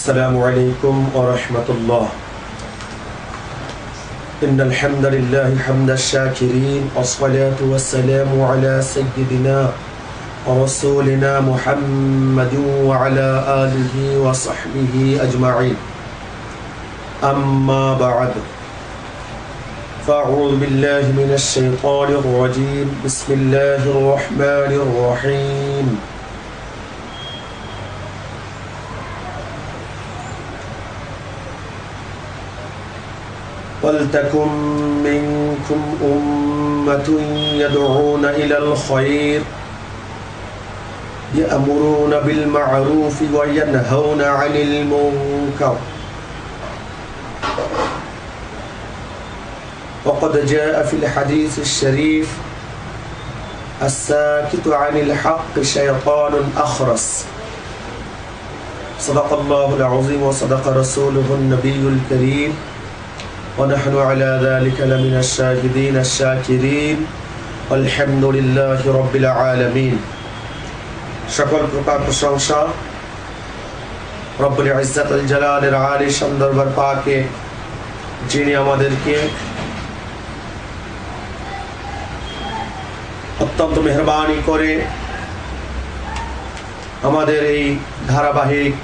السلام عليكم ورحمة الله. إن الحمد لله حمد الشاكرين والصلاة والسلام على سيدنا ورسولنا محمد وعلى آله وصحبه أجمعين. أما بعد فأعوذ بالله من الشيطان الرجيم. بسم الله الرحمن الرحيم. وَلْتَكُنْ مِنْكُمْ أُمَّةٌ يَدْعُونَ إِلَى الْخَيْرِ يَأْمُرُونَ بِالْمَعْرُوفِ وَيَنْهَوْنَ عَنِ الْمُنْكَرِ وقد جاء في الحديث الشريف الساكت عن الحق شيطان أخرس. صدق الله العظيم وصدق رسوله النبي الكريم ونحن على ذلك لمن الشاهدين الشاكرين والحمد لله رب العالمين. সকল প্রকার প্রশংসা রব্বুল ইজ্জাতুল জালালের আলী শান দরবার পাকে, যিনি আমাদেরকে অত্যন্ত মেহেরবানি করে আমাদের এই ধারাবাহিক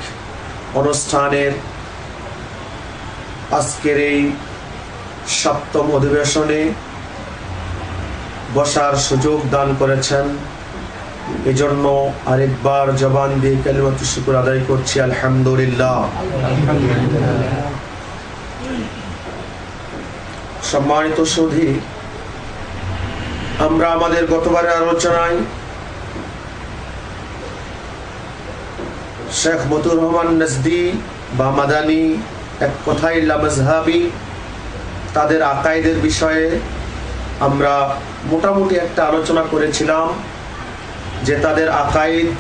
অনুষ্ঠানের আজকের এই সপ্তম অধিবেশনে বসার সুযোগ দান করেছেন। এজন্য আরেকবার জবান দিয়ে কালিমাতু শুকর আদায় করছি, আলহামদুলিল্লাহ। সম্মানিত সুধী, আমরা আমাদের গতবারের আলোচনায় শেখ মতিউর রহমান নজদি বা মাদানী, এক কথায় লামজহাবি, তাদের আকাইদের বিষয়ে আমরা মোটামুটি একটা আলোচনা করেছিলাম যে তাদের আকাইদ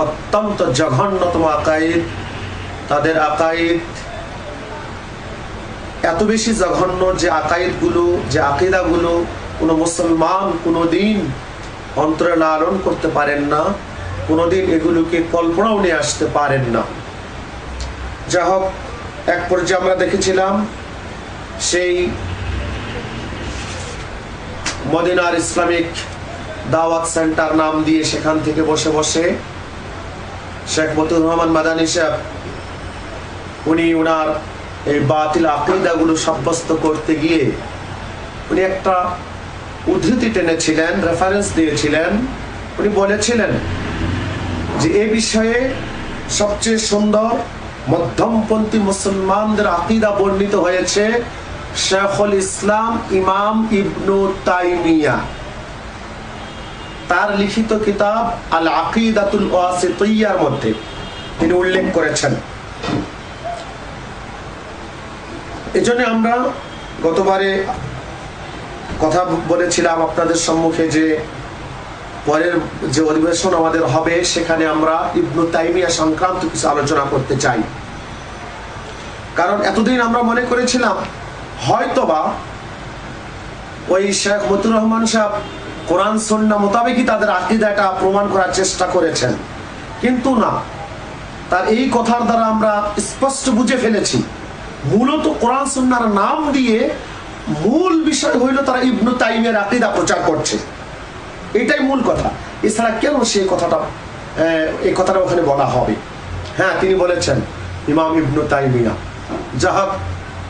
অত্যন্ত জঘন্যতম আকাইদ। তাদের আকাইদ এত বেশি জঘন্য যে আকাইদগুলো, যে আকিদাগুলো কোনো মুসলমান কোনোদিন অন্তরে লালন করতে পারেন না, কোনোদিন এগুলোকে কল্পনাও নিয়ে আসতে পারেন না। যা হোক, এক পর্যায়ে আমরা দেখেছিলাম সেই মদিনার ইসলামিক দাওয়াত সেন্টার নাম দিয়ে সেখান থেকে বসে বসে শেখ মতিউর রহমান মাদানী সাহেব উনি ওনার এই বাতিল আকীদাগুলো সাব্যস্ত করতে গিয়ে উনি একটা উদ্ধৃতি টেনেছিলেন, রেফারেন্স দিয়েছিলেন। উনি বলেছিলেন যে এই বিষয়ে সবচেয়ে সুন্দর মধ্যমপন্থী মুসলমানদের আকীদা বর্ণিত হয়েছে শেখুল ইসলাম ইমাম ইবনু তাইমিয়া, তার লিখিত কিতাব আল আকীদাতুল ওয়াসিতিয়্যার মধ্যে তিনি উল্লেখ করেছেন। এজন্য আমরা গতবারে কথা বলেছিলাম আপনাদের সম্মুখে যে পরের যে অধিবেশন আমাদের হবে সেখানে আমরা ইবনু তাইমিয়া সংক্রান্ত কিছু আলোচনা করতে চাই। কারণ এতদিন আমরা মনে করেছিলাম হয়তোবা ওই শেখ মতিউর রহমান সাহেব কোরআন সুন্নাহ মোতাবেকই তাদের আকীদাটা প্রমাণ করার চেষ্টা করেছেন, কিন্তু না, তার এই কথার দ্বারা আমরা স্পষ্ট বুঝে ফেলেছি মূলত কোরআন সুন্নাহর নাম দিয়ে মূল বিষয় হইল তারা ইবনু তাইমিয়ার আকীদা প্রচার করছে। এটাই মূল কথা। এছাড়া কেন সেই কথাটা এই কথাটা ওখানে বলা হবে? হ্যাঁ, তিনি বলেছেন ইমাম ইবনু তাইমিয়া। যাহোক,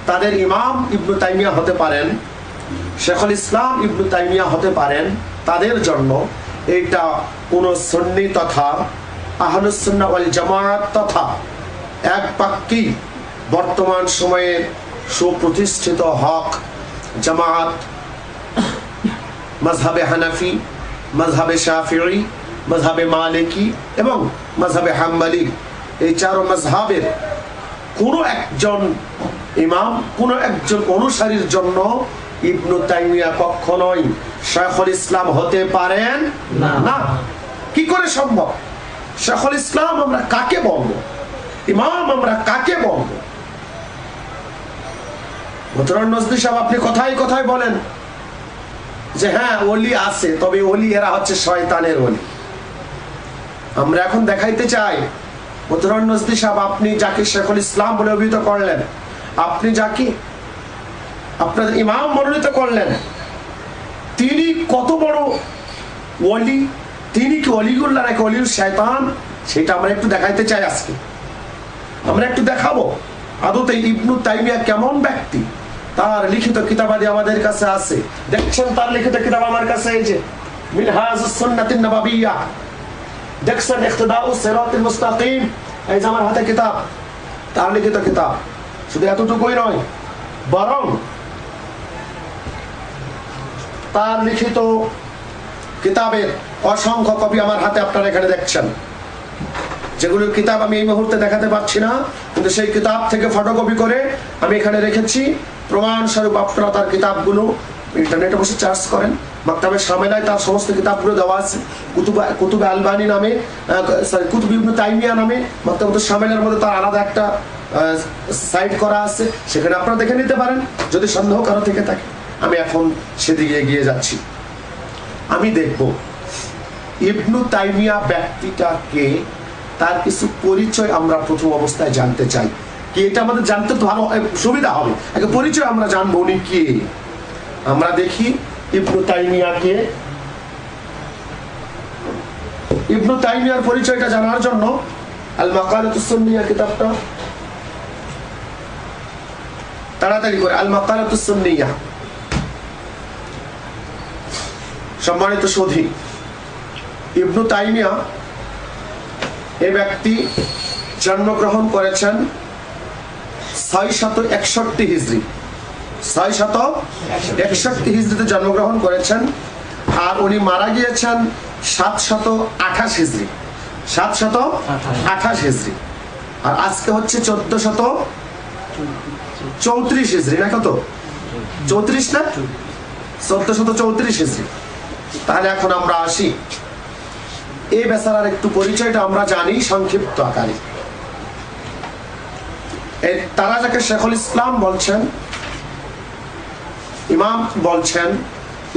তাদের ইমাম ইবনু তাইমিয়া হতে পারেন, শেখুল ইসলাম ইবনু তাইমিয়া হতে পারেন, তাদের জন্য এইটা কোন সুন্নি তথা আহলুস সুন্নাহ ওয়াল জামাআত তথা এক পাক্কি বর্তমান সময়ের সুপ্রতিষ্ঠিত হক জামাআত, মাযহাবে হানাফি, মাযহাবে শাফিঈ, মাযহাবে মালিকি এবং মাযহাবে হাম্বলি, এই চার মাযহাবের কোনো একজন ইমাম, কোনো একজন অনুসারীর জন্য ইবনু তাইমিয়া কখনোই শেখুল ইসলাম হতে পারেন না। কি করে সম্ভব? শেখুল ইসলাম আমরা কাকে বলবো? ইমাম আমরা কাকে বলবো? মতিউর নজদি সাহেব, আপনি কথায় কথায় বলেন যে হ্যাঁ ওলি আছে, তবে ওলি এরা হচ্ছে শয়তানের ওলি। আমরা এখন দেখাইতে চাই মতিউর নজদি সাহেব, আপনি যাকে শেখুল ইসলাম বলে অভিহিত করলেন, আপনি যাকে আপনাদের ইমাম মনোনীত করলেন, তিনি কত বড় ওলি? তিনি কি অলিগুল্লাহ নাকি অলিউল শয়তান? সেটা আমরা একটু দেখাইতে চাই আজকে। আমরা একটু দেখাবো আদতে ইবনু তাইমিয়া কেমন ব্যক্তি। তার লিখিত কিতাবাদি আমাদের কাছে আছে, দেখছেন তার লিখিত কিতাব আমার কাছে এই যে মিনহাজুস সুন্নাতিন নববিয়্যা, দেখছেন ইক্তিদাউস সিরাতিল মুস্তাকিম, এই যে আমার হাতে কিতাব, তার লিখিত কিতাব। শুধু এতটুকুই নয়, বরং তার লিখিত কিতাবের অসংখ্য কপি আমার হাতে আপনারা এখানে দেখছেন, যেগুলোর কিতাব আমি এই মুহূর্তে দেখাতে পারছি না, কিন্তু সেই কিতাব থেকে ফটোকপি করে আমি এখানে রেখেছি। প্রমাণস্বরূপ আপনারা তার কিতাবগুলো ইন্টারনেটে বসে চার্জ করেন। মাকতাবে শামেলায় তার সমস্ত কিতাবগুলো দেওয়া আছে। কুতুবে আলবানী নামে, কুতুব ইবনে তাইমিয়া নামে মাকতাবে শামেলার মধ্যে তার আলাদা একটা সাইট করা আছে, সেখানে আপনারা দেখে নিতে পারেন যদি সন্দেহ কারো থেকে থাকে। আমি এখন সেদিকে এগিয়ে যাচ্ছি। আমি দেখব ইবনু তাইমিয়া ব্যক্তিটাকে, তার কিছু পরিচয় আমরা প্রথম অবস্থায় জানতে চাই। কি এটা আমাদের জানতে তো ভালো সুবিধা হবে, আগে পরিচয় আমরা জানবো উনি কে। আমরা দেখি ইবনু তাইমিয়াকে। ইবনু তাইমিয়ার পরিচয়টা জানার জন্য আল মাকালাতুস সুন্নিয়া কিতাবটা তাড়াতাড়ি করে, আল মাকালাতুস সুন্নিয়া। সম্মানিত সুধী, ইবনু তাইমিয়া এই ব্যক্তি জন্মগ্রহণ করেছেন 661 হিজরি, 661 হিজরিতে জন্মগ্রহণ করেছেন। আর উনি মারা গিয়েছেন 728 হিজরি, 728 হিজরি। আর আজকে হচ্ছে 1434 হিজরি, না কত? 34 না, 1434 হিজরি। তাহলে এখন আমরা আসি এই বেচারার একটু পরিচয়টা আমরা জানি সংক্ষিপ্ত আকারে। তারা যাকে শেখুল ইসলাম বলছেন, ইমাম বলছেন,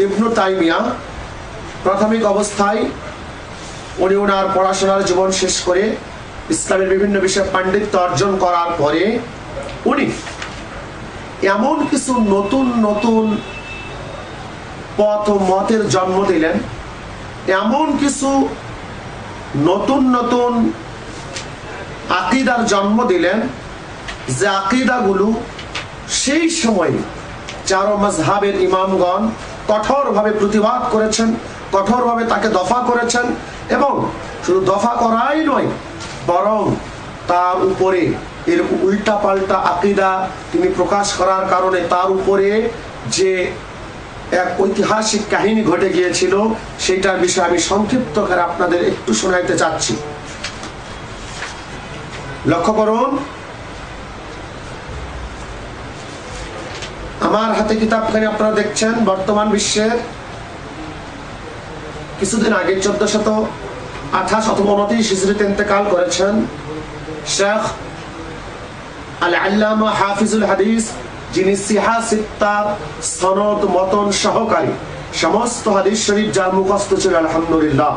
ইবনু তাইমিয়া প্রাথমিক অবস্থায় উনি ওনার পড়াশোনার জীবন শেষ করে ইসলামের বিভিন্ন বিষয়ে পাণ্ডিত্য অর্জন করার পরে উনি এমন কিছু নতুন নতুন পথ ও মতের জন্ম দিলেন, এমন কিছু নতুন নতুন আকীদার জন্ম দিলেন, যে আকীদাগুলো সেই সময় চারো মাযহাবের ইমামগণ কঠোরভাবে প্রতিবাদ করেছেন, কঠোরভাবে তাকে দফা করেছেন। এবং শুধু দফা করাই নয়, বরং তার উপরে এর উল্টা পাল্টা আকীদা তিনি প্রকাশ করার কারণে তার উপরে যে এক ঐতিহাসিক কাহিনী ঘটে গিয়েছিল, সেইটার বিষয়ে আমি সংক্ষিপ্ত করে আপনাদের একটু শোনাইতে চাচ্ছি। লক্ষ্য করুন, আমার হাতে কিতাবখানি আপনারা দেখছেন। বর্তমান বিশ্বের কিছুদিন আগে 1428 অথবা 29 হিজরিতে ইন্তেকাল করেছেন শেখ আল আল্লামা হাফিজুল হাদিস, যিনি সিহা সিত্তার সনদ মতন সহকারী, সমস্ত হাদিস শরীফ যার মুখস্থ ছিল আলহামদুলিল্লাহ,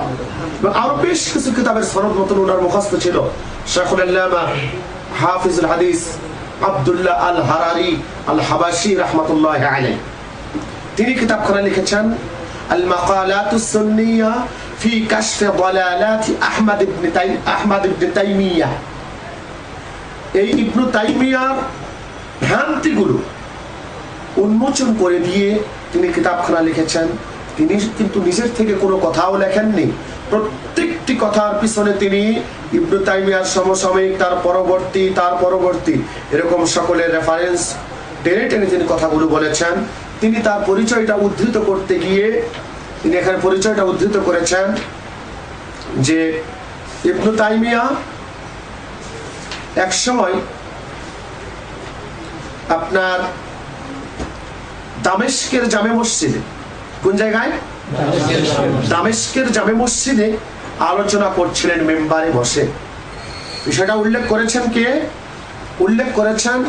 এবং আরো বেশ কিছু কিতাবের সনদ মতন ওনার মুখস্থ ছিল। শেখুল আল্লামা হাফিজুল হাদিস আব্দুল্লাহ আল হারারি আল হাবাশি রাহমাতুল্লাহি আলাইহি, তিনি কিতাবখানা লিখেছেন আল মাকালাতুস সুন্নিয়া ফি কাশফ দালালাত আহমদ ইবনে তাইমিয়া। এই ইবনু তাইমিয়ার ভ্রান্তিগুলো উন্মোচন করে দিয়ে তিনি কিতাবখানা লিখেছেন। তিনি কিন্তু নিজের থেকে কোনো কথাও লেখেননি, প্রত্যেকটি কথার পিছনে তিনি ইবনু তাইমিয়ার সমসাময়িক, তার পরবর্তী এরকম সকলের রেফারেন্স টেনে টেনে তিনি কথাগুলো বলেছেন। তিনি তার পরিচয়টা উদ্ধৃত করতে গিয়ে তিনি এখানে পরিচয়টা উদ্ধৃত করেছেন যে ইবনু তাইমিয়া এক সময় আপনার দামেস্কের জামে মসজিদে, কোন জায়গায়? দামেস্কের জামে মসজিদে আলোচনা করছিলেন মেম্বারে বসে। বিষয়টা উল্লেখ করেছেন কে? উল্লেখ করেছেন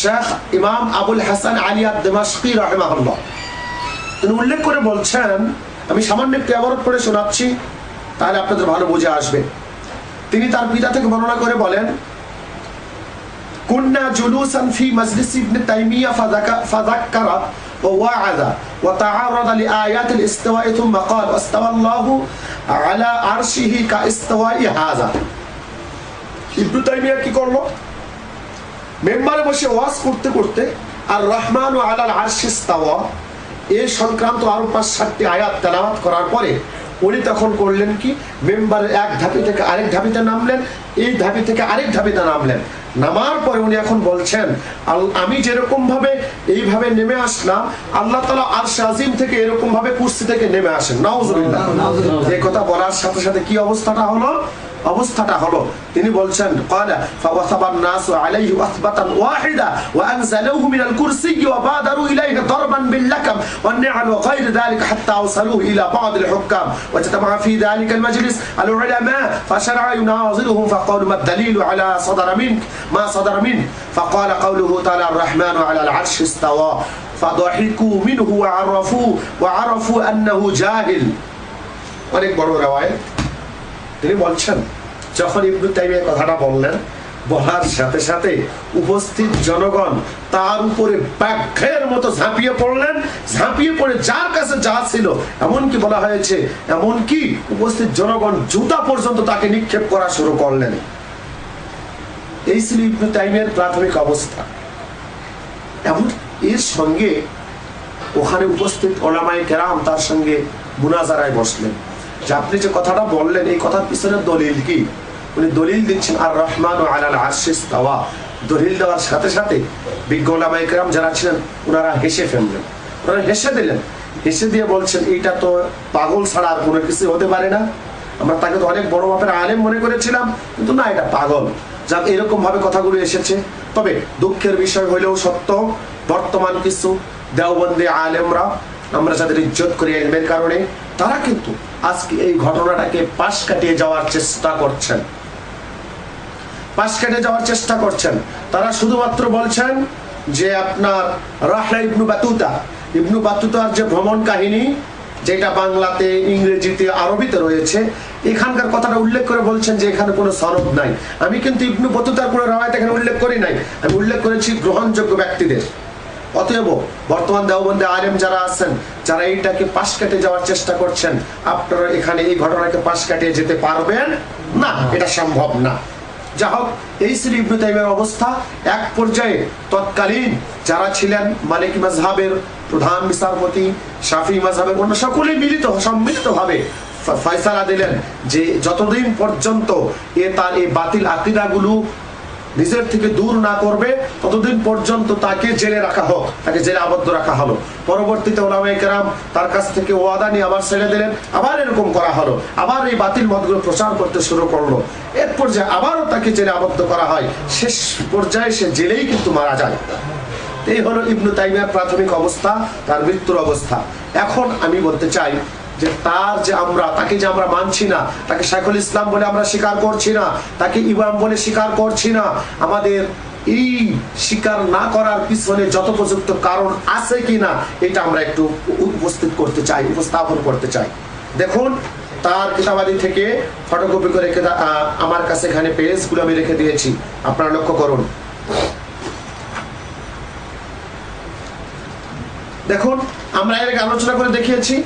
শেখ ইমাম আবুল হাসান আলী আদ-দিমাশকি রাহিমাহুল্লাহ। তিনি উল্লেখ করে বলছেন, আমি সামান্য একটু ইবারত পড়ে শোনাচ্ছি, তাহলে আপনাদের ভালো বুঝে আসবে। তিনি তার পিতা থেকে বর্ণনা করে বলেন, কুন্না জুলুসান ফি মাজলিস ইবনে তাইমিয়া ফাযাক্কারা ওয়া ওয়া'আযা ওয়া তা'আরাদা লিআয়াত আল-ইস্তিওয়া থুম্মা ক্বালা ইস্তাওয়া আল্লাহু আলা আরশিহি কা ইস্তিওয়াই হাযা। ইবনে তাইমিয়া কি করলো, মেম্বারে বসে ওয়াজ করতে করতে আর রহমানু আলাল আরশি ইস্তাওয়া এই সংক্রান্ত আরো ৫-৭টি আয়াত তেলাওয়াত করার পরে উনি তখন করলেন কি, মেম্বারের এক ধাপি থেকে আরেক ধাপিতে নামলেন, এই ধাপি থেকে আরেক ধাপিতে নামলেন। নামার পরে উনি এখন বলছেন, আমি যেরকম ভাবে এইভাবে নেমে আসলাম, আল্লাহ তাআলা আরশে আজিম থেকে এরকম ভাবে কুরসি থেকে নেমে আসেন। নাউজুবিল্লাহ। এই কথা বলার সাথে সাথে কি অবস্থাটা হলো তিনি বলছেন, ক্বালা ফাওয়াসাবান নাসু আলাইহি ওয়াসবাতান ওয়াহিদা ওয়া আনজালুহু মিনাল কুরসি ওয়া বাদারু ইলাইহি দরবান বিল লাকাম ওয়ান নি'ল ওয়া গায়র যালিকা হাত্তা আওসালুহু ইলা বা'দ আল হুকাম ওয়া তাতামা ফি যালিকা আল মাজলিস আল উলামা ফাশারআ ইউনাযিরুহুম ফাকালু মা দালিলু আলা সাদারা মিনক মা সাদারা মিন ফাকালা কাওলুহু তাআলা আর রহমানু আলা আল আরশি ইস্তাওয়া ফাদাহিকু মিনহু ওয়া আরাফু আন্নাহু জাহিল। অনেক বড় রাওয়ায়াত। তিনি বলছেন, যখন ইবনে তাইমিয়া কথাটা বললেন, বলার সাথে সাথে উপস্থিত জনগণ তার উপরে ব্যাঘ্রের মতো ঝাঁপিয়ে পড়লেন। ঝাঁপিয়ে পড়ে যার কাছে যা ছিল, এমনকি বলা হয়েছে এমনকি উপস্থিত জনগণ জুতা পর্যন্ত তাকে নিক্ষেপ করা শুরু করলেন। এই ছিল ইবনে তাইমিয়ার প্রাথমিক অবস্থা। এমন এর সঙ্গে ওখানে উপস্থিত উলামায়ে কেরাম তার সঙ্গে মুনাজারায় বসলেন যে আপনি যে কথাটা বললেন এই কথার পিছনে দলিল কি। উনি দলিল দিচ্ছেন আর রহমানু আলাল আরশি ইস্তাওয়া। দলিল দেওয়ার সাথে সাথে বিজ্ঞ উলামায়ে কেরাম যারা ছিলেন ওনারা হেসে ফেললেন, ওনারা হেসে দিলেন। হেসে দিয়ে বলছেন, এইটা তো পাগল ছাড়া আর কোনো কিছু হতে পারে না। আমরা তাকে তো অনেক বড় মাপের আলেম মনে করেছিলাম, কিন্তু না, এটা পাগল। যাক এরকম ভাবে কথাগুলো এসেছে। তবে দুঃখের বিষয় হইলেও সত্য, বর্তমান কিছু দেওবন্দি আলেমরা, আমরা যাদের ইজ্জত করি ইলমের কারণে, তারা কিন্তু আজকে এই ঘটনাটাকে পাশ কাটিয়ে যাওয়ার চেষ্টা করছেন। তারা শুধুমাত্র বলছেন যে আপনার রাহলা ইবনু বাতুতার যে ভ্রমণ কাহিনী, যেটা বাংলাতে, ইংরেজিতে, আরবিতে রয়েছে, এখানকার কথাটা উল্লেখ করে বলছেন যে এখানে কোনো সনদ নাই। আমি কিন্তু ইবনু বাতুতার কোনো রাওয়ায়াত এখানে উল্লেখ করি নাই, আমি উল্লেখ করেছি গ্রহণযোগ্য ব্যক্তিদের। অতএব বর্তমান দেওবন্দি আলেম যারা আছেন, যারা এইটাকে পাশ কেটে যাওয়ার চেষ্টা করছেন, আপনারা এখানে এই ঘটনাকে পাশ কাটিয়ে যেতে পারবেন না, এটা সম্ভব না। যা হোক, এই ছিল ইবনে তাইমিয়ার অবস্থা। এক পর্যায়ে তৎকালীন যারা ছিলেন মালিকি মাযহাবের প্রধান বিচারপতি, শাফিঈ মাযহাবের অন্য সকলে সম্মিলিতভাবে ফয়সালা দিলেন যে যতদিন পর্যন্ত তার এই বাতিল আকীদাগুলো নিজের থেকে দূর না করবে, ততদিন পর্যন্ত তাকে জেলে রাখা হোক, তাকে জেলে আবদ্ধ রাখা হলো। পরবর্তীতে উলামায়ে কেরাম তার কাছ থেকে ওয়াদা নিয়ে আবার ছেড়ে দিলেন, আবার এরকম করা হলো, আবার এই বাতিল মতগুলো প্রচার করতে শুরু করলো। এর পর্যায়ে আবারও তাকে জেলে আবদ্ধ করা হয়, শেষ পর্যায়ে সে জেলেই কিন্তু মারা যায়। এই হলো ইবনে তাইমিয়ার প্রাথমিক অবস্থা, তার মৃত্যুর অবস্থা। এখন আমি বলতে চাই যে তাকে যে আমরা মানছি না, তাকে শাইখুল ইসলাম বলে আমরা স্বীকার করছি না, তাকে ইমাম বলে স্বীকার করছি না, আমাদের এই স্বীকার না করার পিছনে যথোপযুক্ত কারণ আছে কিনা এটা আমরা একটু উপস্থাপন করতে চাই। দেখুন, তার কিতাবাদি থেকে ফটোকপি করে আমার কাছে এখানে পেজগুলো আমি রেখে দিয়েছি, আপনারা লক্ষ্য করুন। দেখুন, আমরা এর আগে আলোচনা করে দেখিয়েছি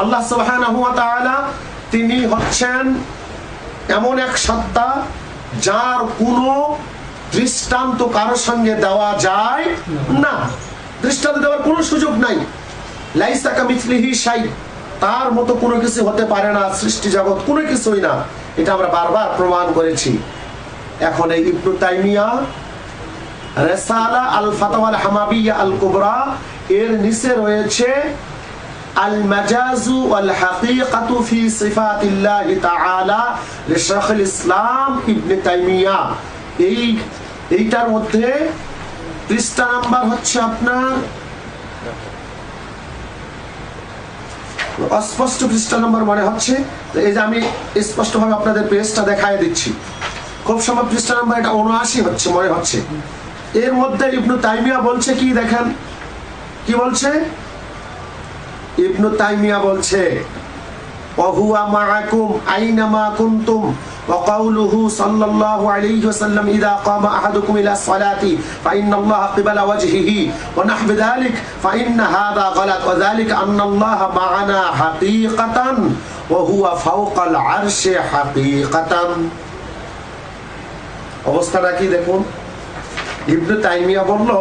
আল্লাহ সুবহানাহু ওয়া তাআলা তিনি হচ্ছেন এমন এক সত্তা যার কোনো দৃষ্টান্ত কারোর সঙ্গে দেওয়া যায় না, দৃষ্টান্ত দেওয়ার কোনো সুযোগ নাই। লাইসা কামিসলিহি শাই, তার মতো কোনো কিছু হতে পারে না, সৃষ্টি জগৎ কোনো কিছুই না, এটা আমরা বারবার প্রমাণ করেছি। এখন এই ইবনে তাইমিয়া রিসালা আল ফাতাওয়া আল হামাবিয়া আল কুবরা এর নিচে রয়েছে আল মাজাজু ওয়াল হাকিকাতু ফি সিফাতিল্লাহি তাআলা লিশাইখুল ইসলাম ইবনে তাইমিয়া। এইটার মধ্যে পৃষ্ঠা নাম্বার হচ্ছে আপনার অস্পষ্ট পৃষ্ঠা নাম্বার মনে হচ্ছে, এই যে আমি স্পষ্টভাবে আপনাদের পেজটা দেখায় দিচ্ছি, খুব সময় পৃষ্ঠা নাম্বার এটা ৭৯ হচ্ছে মনে হচ্ছে। এর মধ্যে ইবনে তাইমিয়া বলছে কি, দেখেন কি বলছে। ইবনে তাইমিয়া বলছে وهو معكم أينما كنتم وقوله صلى الله عليه وسلم إذا قام أحدكم إلى الصلاة فإن الله قبل وجهه ونحو ذلك فإن هذا غلط وذلك أن الله معنا حقيقة وهو فوق العرش حقيقة অবস্থাটা কি দেখুন। ইবনে তাইমিয়া বলল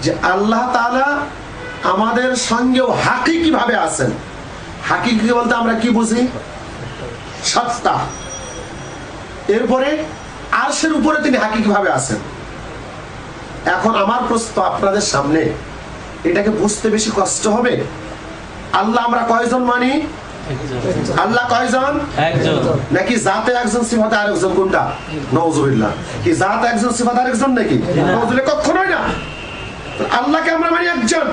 যে আল্লাহ তাআলা আমাদের সঙ্গেও হাকিকি ভাবে আছেন। হাকিকি বলতে আমরা কি বুঝি? সত্তা। এরপরে আরশের উপরে তিনি হাকিকি ভাবে আছেন। এখন আমার প্রশ্ন আপনাদের সামনে, এটাকে বুঝতে বেশি কষ্ট হবে? আল্লাহ আমরা কয়জন মানি? আল্লাহ কয়জন? একজন। নাকি জাতে একজন সিফাতে আরেকজন? কোনটা? নাউজুবিল্লাহ। কি জাত একজন সিফাত আরেকজন নাকি? নাউজুবিল্লাহ, কখনোই না। আল্লাহকে আমরা মানি একজন,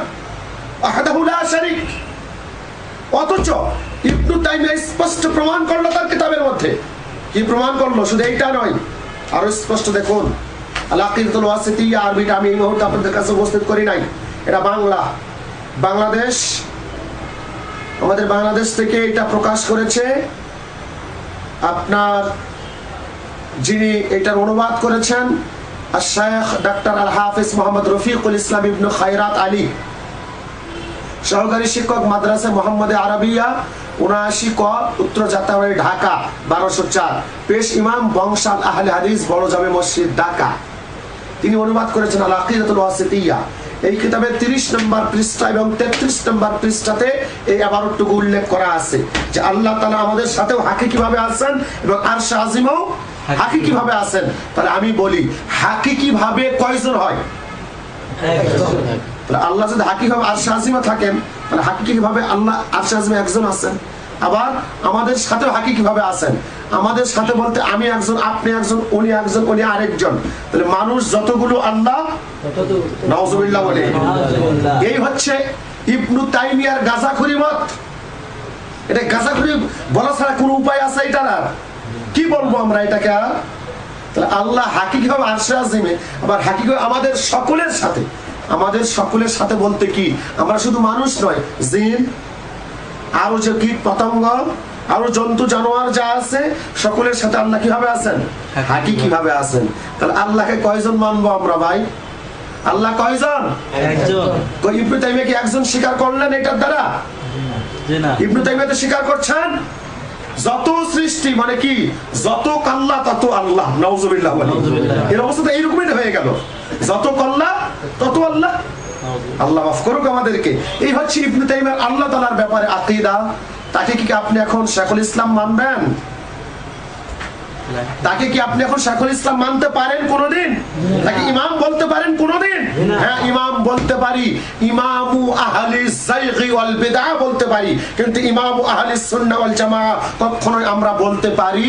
ওয়াহদাহু লা শারীক। অথচ ইবনে তাইমিয়া স্পষ্ট প্রমাণ করলো তার কিতাবের মধ্যে। কি প্রমাণ করলো? শুধু এইটা নয়, আরো স্পষ্ট দেখুন। আল-আকিদাতুল ওয়াসিতিয়্যা, আরবিটা আমি এই মুহূর্তে আপনাদের কাছে উপস্থিত করি নাই, এটা বাংলাদেশ, আমাদের বাংলাদেশ থেকে এটা প্রকাশ করেছে আপনার যিনি এটার অনুবাদ করেছেন আশ-শাইখ ডাক্তার আল-হাফিজ মোহাম্মদ রফিকুল ইসলাম ইবনে খায়রাত আলী, সহকারী শিক্ষক মাদ্রাসা মোহাম্মদে আরবিয়া ৭৯ ক, উত্তর যাত্রাবাড়ি, ঢাকা ১২০৪, পেশ ইমাম বংশাল আহলে হাদিস, বড় জামে মসজিদ, ঢাকা। তিনি অনুবাদ করেছেন আল-আকিদাতুল ওয়াসিতিয়্যা। এই কিতাবের ৩০ নম্বর পৃষ্ঠা এবং ৩৩ নম্বর পৃষ্ঠাতে এই আবারটুকু উল্লেখ করা আছে যে আল্লাহ তাআলা আমাদের সাথেও হাকিকি ভাবে আছেন এবং আরশে আজিমেও হাকিকি ভাবে আছেন। তাহলে আমি বলি, হাকিকি ভাবে কয়জন হয়? আল্লাহ যদি হাকিকি ভাবে আরশে আজিমে থাকেন, তাহলে হাকিকি ভাবে আল্লাহ আরশে আজিমে একজন আছেন। আবার আমাদের সাথেও হাকিকি ভাবে আছেন। আমাদের সাথে বলতে আমি একজন, আপনি একজন, উনি একজন, উনি আরেকজন। তাহলে মানুষ যতগুলো আল্লাহ, নাউজুবিল্লাহ বলে। এই হচ্ছে ইবনে তাইমিয়ার গাঁজাখুরি মত। এটা গাঁজাখুরি বলা ছাড়া কোনো উপায় আছে এটার? আর কি বলবো আমরা এটাকে? আর তাহলে আল্লাহ হাকিকি ভাবে আরশে আজিমে, আবার হাকিকি আমাদের সকলের সাথে বলতে কি আমরা শুধু মানুষ নয়, জিন, আরো যে কীট পতঙ্গ, আরো জন্তু জানোয়ার যা আছে, সকলের সাথে আল্লাহ কিভাবে আছেন? হাকিকি ভাবে আছেন। তাহলে আল্লাহকে কয়জন মানবো আমরা ভাই? আল্লাহ কয়জন? একজন। ইবনে তাইমিয়া কি একজন স্বীকার করলেন এটার দ্বারা? ইবনে তাইমিয়া তো স্বীকার করছেন যত সৃষ্টি মানে কি, যত কাল্লা তত আল্লাহ। নাউজুবিল্লাহ। এর অবস্থা তো এইরকমই হয়ে গেল, যত কাল্লা তত আল্লাহ। আল্লাহ মাফ করুক আমাদেরকে। এই হচ্ছে ইবনে তাইমিয়ার আল্লাহ তাআলার ব্যাপারে আকীদা। তাকে কি আপনি এখন শেখুল ইসলাম মানবেন? তাকে কি আপনি এখন শেখুল ইসলাম মানতে পারেন কোনদিন? তাকে ইমাম বলতে পারেন কোনদিন? হ্যাঁ, ইমাম বলতে পারি, ইমামু আহলিস যায়গি ওয়াল বিদআহ বলতে পারি, কিন্তু ইমামু আহলিস সুন্নাহ ওয়াল জামাআহ কখনোই আমরা বলতে পারি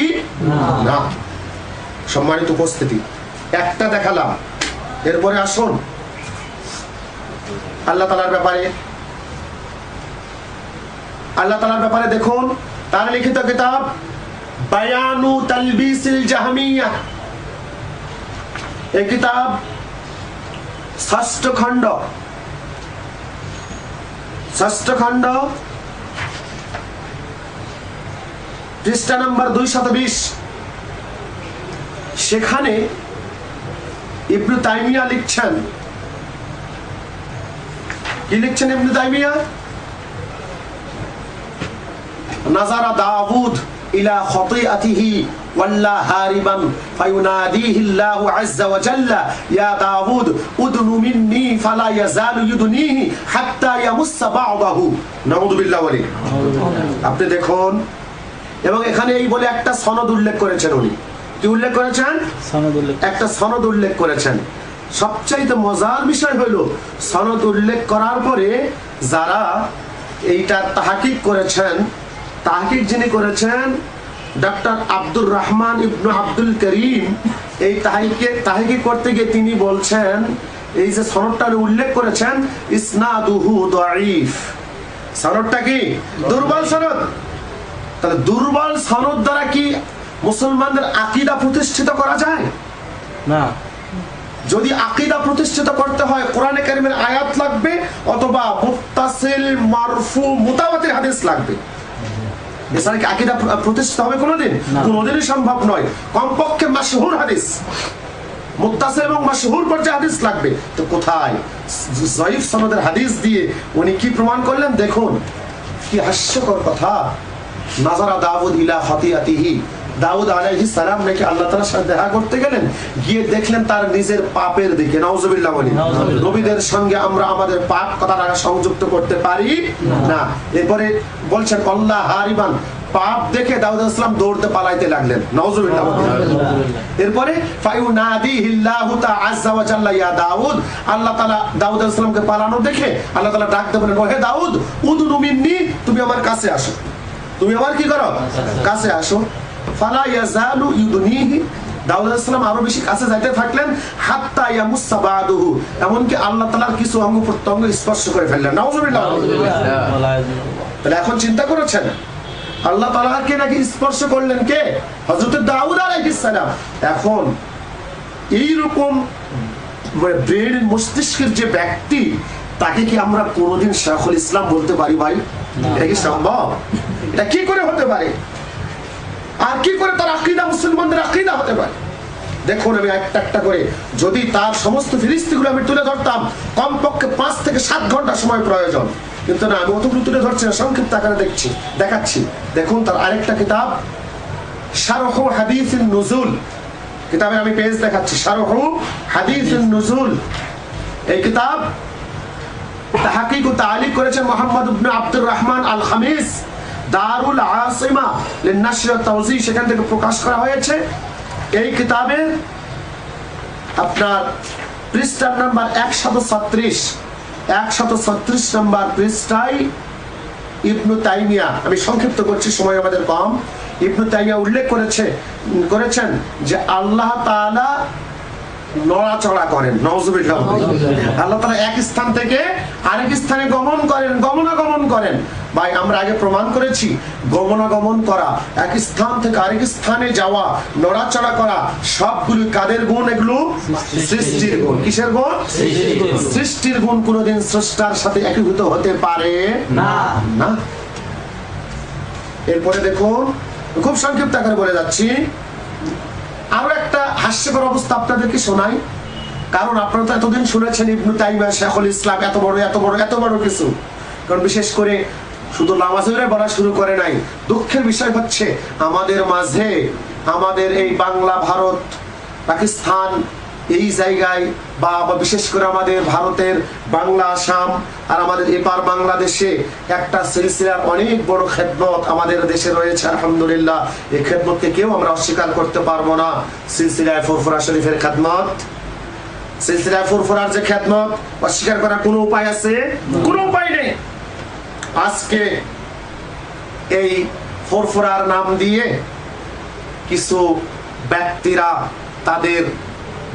না। সম্মানিত উপস্থিতি, একটা দেখালাম, এরপরে আসুন আল্লাহ তাআলার ব্যাপারে দেখুন তার লিখিত কিতাব বায়ানু তালবিসিল জাহমিয়া। এই কিতাব ৬ষ্ঠ খণ্ড পৃষ্ঠা নম্বর ২২০। সেখানে ইবনে তাইমিয়া লিখছেন, কি লিখছেন ইবনে তাইমিয়া? নাজারা দাউদ ইলা খাতিআতিহি ওয়াল্লা হারিবান ফায়ুনাদিহি আল্লাহু আযজা ওয়া জাল্লা ইয়া দাউদ উদনু মিন্নি ফালা ইয়াজালু ইউদনিহি হাত্তা ইয়ামুসসা বা'দাহু। নাউযু বিল্লাহ ওয়া আপনি দেখুন, এবং এখানে এই বলে একটা সনদ উল্লেখ করেছেন। উনি কি উল্লেখ করেছেন? একটা সনদ উল্লেখ করেছেন। সবচাইতে মজার বিষয় হইল, সনদ উল্লেখ করার পরে যারা এইটা তাহকিক করেছেন, তাহকিক যিনি করেছেন ডক্টর আব্দুর রহমান ইবনে আব্দুল করিম, এই তাহকিক করতে গিয়ে তিনি বলছেন এই যে সনদটা উল্লেখ করেছেন ইসনাদুহু দাঈফ, সনদটা কি দুর্বল সনদ। তাহলে দুর্বল সনদ দ্বারা কি মুসলমানদের আকীদা প্রতিষ্ঠিত করা যায়? না। যদি আকীদা প্রতিষ্ঠিত করতে হয় কোরআনে কারীমের আয়াত লাগবে, অথবা মুত্তাসিল, মারফু, মুতাওয়াতির হাদিস লাগবে। এছাড়া কি আকীদা প্রতিষ্ঠিত হবে কোনোদিন? কোনোদিনই সম্ভব নয়। কমপক্ষে মাশহুর হাদিস, মুত্তাসিল এবং মাশহুর পর্যায়ে হাদিস লাগবে। তো কোথায় যঈফ সনদের হাদিস দিয়ে উনি কি প্রমাণ করলেন? দেখুন কি হাস্যকর কথা। নাজারা দাউদ ইলা খাতিয়াতিহি, দাউদ আলাইহিস সালাম নাকি আল্লাহ তাআলার সাথে দেখা করতে গেলেন, গিয়ে দেখলেন তার নিজের পাপের দিকে। নাউজুবিল্লাহ বলি। নবীদের সঙ্গে আমরা আমাদের পাপ কথাটা সংযুক্ত করতে পারি না। এরপরে বলছেন আল্লাহ হারিবান, পাপ দেখে দাউদ আলাইহিস সালাম দৌড়তে পালাইতে লাগলেন। নাউজুবিল্লাহ। এরপরে ফায়ুনাদিহিল্লাহু তাআজ্জা ওয়া জাল্লা ইয়া দাউদ, আল্লাহ তাআলা দাউদ আলাইহিস সালামকে পালানো দেখে আল্লাহ তাআলা ডাক দিয়ে বলেন, ওহে দাউদ উদনু মিন্নি, তুমি আমার কাছে আসো, তুমি আমার কি করো? কাছে আসো। ফালা ইয়াজালু ইউদনিহি, দাউদ আলাইহিস সালাম আরো বেশি কাছে যাইতে থাকলেন। হাত্তা ইয়ামুসসা বাদুহু, এমনকি আল্লাহ তাআলার কিছু অঙ্গ প্রত্যঙ্গ স্পর্শ করে ফেললেন। নাউজুবিল্লাহ। তাহলে এখন চিন্তা করেছেন আল্লাহ তাআলাকে নাকি স্পর্শ করলেন কে? হযরত দাউদ আলাইহিস সালাম। এখন এইরকম ব্রেন মস্তিষ্কের যে ব্যক্তি, তাকে কি আমরা কোনোদিন শাইখুল ইসলাম বলতে পারি ভাই? এটা কি সম্ভব? এটা কি করে হতে পারে? আর কি করে তার আকীদা মুসলমানদের আকীদা হতে পারে? দেখুন আমি একটা একটা করে যদি তার সমস্ত ফিরিস্তিগুলো আমি তুলে ধরতাম, কমপক্ষে 5 থেকে 7 ঘন্টা সময় প্রয়োজন। কিন্তু না, আমি অতগুলো তুলে ধরছি না, সংক্ষিপ্ত আকারে দেখাচ্ছি। দেখুন তার আরেকটা কিতাব শারহু হাদিসিন নুজুল, কিতাবের আমি পেজ দেখাচ্ছি। শারহু হাদিসিন নুজুল, এই কিতাব তাহকিক ও তালিক করেছেন মুহাম্মদ ইবনে আব্দুর রহমান আল খামিস, দারুল আসিমা লিন-নাশর ওয়া তাওযীহ, সেখান থেকে প্রকাশ করা হয়েছে। এই কিতাবে আপনার পৃষ্ঠা নাম্বার 136 নাম্বার পৃষ্ঠায় ইবনে তাইমিয়া, আমি সংক্ষিপ্ত করছি সময় আমাদের কম, ইবনে তাইমিয়া উল্লেখ করেছেন যে আল্লাহ তাআলা নড়াচড়া করেন। নাউজুবিল্লাহ। আল্লাহ তাআলা এক স্থান থেকে আরেক স্থানে গমনাগমন করেন। ভাই আমরা আগে প্রমাণ করেছি গমনাগমন করা, এক স্থান থেকে আরেক স্থানে যাওয়া, নড়াচড়া করা, সবগুলো কাদের গুণ? এগুলো সৃষ্টির গুণ। কিসের গুণ? সৃষ্টির গুণ। কোনোদিন স্রষ্টার সাথে একীভূত হতে পারে না। এরপরে দেখুন, খুব সংক্ষিপ্ত আকারে বলে যাচ্ছি। আরো একটা হাস্যকর অবস্থা আপনাদেরকে শোনাই, কারণ আপনারা তো এতদিন শুনেছেন ইবনে তাইমিয়া শাইখুল ইসলাম এত বড় কিছু। কারণ বিশেষ করে শুধু নামাজের বলা শুরু করে নাই। দুঃখের বিষয় হচ্ছে আমাদের মাঝে, আমাদের এই বাংলা, ভারত, পাকিস্তান এই জায়গায়, বা বিশেষ করে আমাদের ভারতের বাংলা আসাম আর আমাদের এপার বাংলাদেশে একটা সিলসিলার অনেক বড় খেদমত আমাদের দেশে রয়েছে। আলহামদুলিল্লাহ, এই খেদমতকে কেউ আমরা অস্বীকার করতে পারবো না। সিলসিলায়ে ফুরফুরা শরীফের খেদমত, সিলসিলায়ে ফুরফুরার যে খেদমত, অস্বীকার করার কোনো উপায় আছে? কোনো উপায় নেই। আজকে এই ফুরফুরার নাম দিয়ে কিছু ব্যক্তিরা তাদের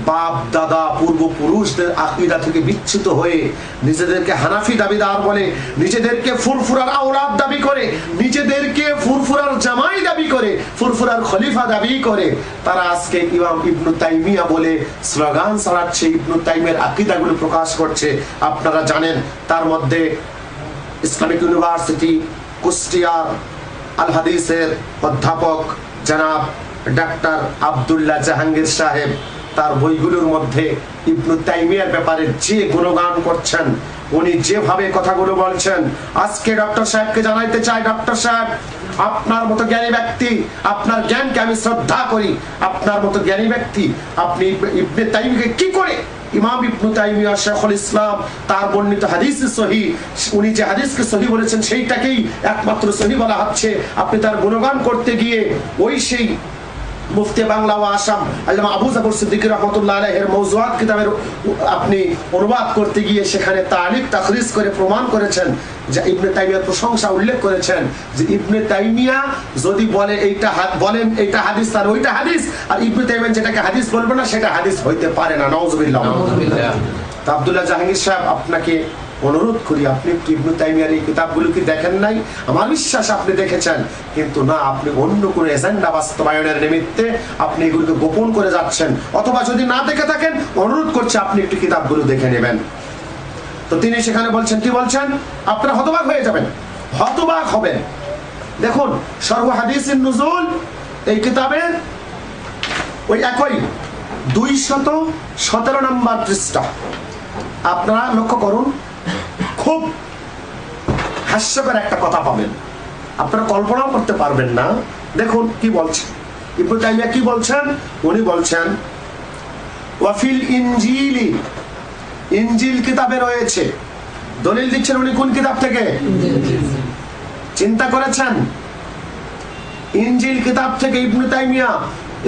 বাপ দাদা পূর্বপুরুষদের আকীদা থেকে বিচ্যুত হয়ে নিজেদেরকে হানাফি দাবিদার বলে, নিজেদেরকে ফুরফুরার আওলাদ দাবি করে, নিজেদেরকে ফুরফুরার জামাই দাবি করে, ফুরফুরার খলিফা দাবি করে। তারা আজকে ইমাম ইবনে তাইমিয়া বলে স্লোগান চালাচ্ছে, ইবনে তাইমিয়ার আকীদাগুলো প্রকাশ করছে। আপনারা জানেন তার মধ্যে ইসলামিক ইউনিভার্সিটি কুষ্টিয়ার আল হাদিসের অধ্যাপক জনাব ডাক্তার আব্দুল্লাহ জাহাঙ্গীর সাহেব তার বইগুলোর মধ্যে ইবনে তাইমিয়ার ব্যাপারে যে গুণগান করছেন, উনি যেভাবে কথাগুলো বলছেন, আজকে ডক্টর সাহেবকে জানাইতে চাই, ডক্টর সাহেব আপনার মতো জ্ঞানী ব্যক্তি, আপনার জ্ঞানকে আমি শ্রদ্ধা করি, আপনার মতো জ্ঞানী ব্যক্তি আপনি ইবনে তাইমিয়াকে কি করে, ইমাম ইবনে তাইমিয়া শাইখুল ইসলাম তার বর্ণিত হাদিস সহিহ, উনি যে হাদিসকে সহিহ বলেছেন সেইটাকেই একমাত্র সহিহ বলা হচ্ছে, আপনি তার গুণগান করতে গিয়ে ওই সেই মুফতি বাংলা ও আসাম আল্লামা আবু জাফর সিদ্দিকী রাহমাতুল্লাহ আলাইহির মাওজুআত কিতাবের আপনি অনুবাদ করতে গিয়ে সেখানে তালিক তাখরিজ করে প্রমাণ করেছেন যে ইবনে তাইমিয়ার প্রশংসা উল্লেখ করেছেন যে ইবনে তাইমিয়া যদি বলে বলেন এইটা হাদিস আর ওইটা হাদিস, আর ইবনে তাইমিয়া যেটাকে হাদিস বলবে না সেটা হাদিস হইতে পারে না। নাউজুবিল্লাহ। তা আব্দুল্লাহ জাহাঙ্গীর সাহেব আপনাকে অনুরোধ করি, আপনি একটু ইবনে তাইমিয়ার এই কিতাবগুলো কি দেখেন নাই? আমার বিশ্বাস আপনি দেখেছেন, কিন্তু না, আপনি অন্য কোনো এজেন্ডা বাস্তবায়নের নিমিত্তে আপনি এগুলোকে গোপন করে যাচ্ছেন, অথবা যদি না দেখে থাকেন অনুরোধ করছি আপনি একটু কিতাবগুলো দেখে নেবেন। তো তিনি সেখানে বলছেন, কি বলছেন? আপনারা হতবাক হয়ে যাবেন, হতবাক হবেন। দেখুন শরহ হাদিসিন নুজুল এই কিতাবে ওই একই 217 নম্বর পৃষ্ঠা আপনারা লক্ষ্য করুন, খুব হাস্যকর একটা কথা পাবেন, আপনারা কল্পনাও করতে পারবেন না। দেখুন কি বলছেন ইবনে তাইমিয়া, কি বলছেন উনি বলছেন ওয়াফিল ইনজিলি, ইনজিল কিতাবে রয়েছে। দলিল দিচ্ছেন উনি কোন কিতাব থেকে? চিন্তা করেছেন? ইনজিল কিতাব থেকে ইবনে তাইমিয়া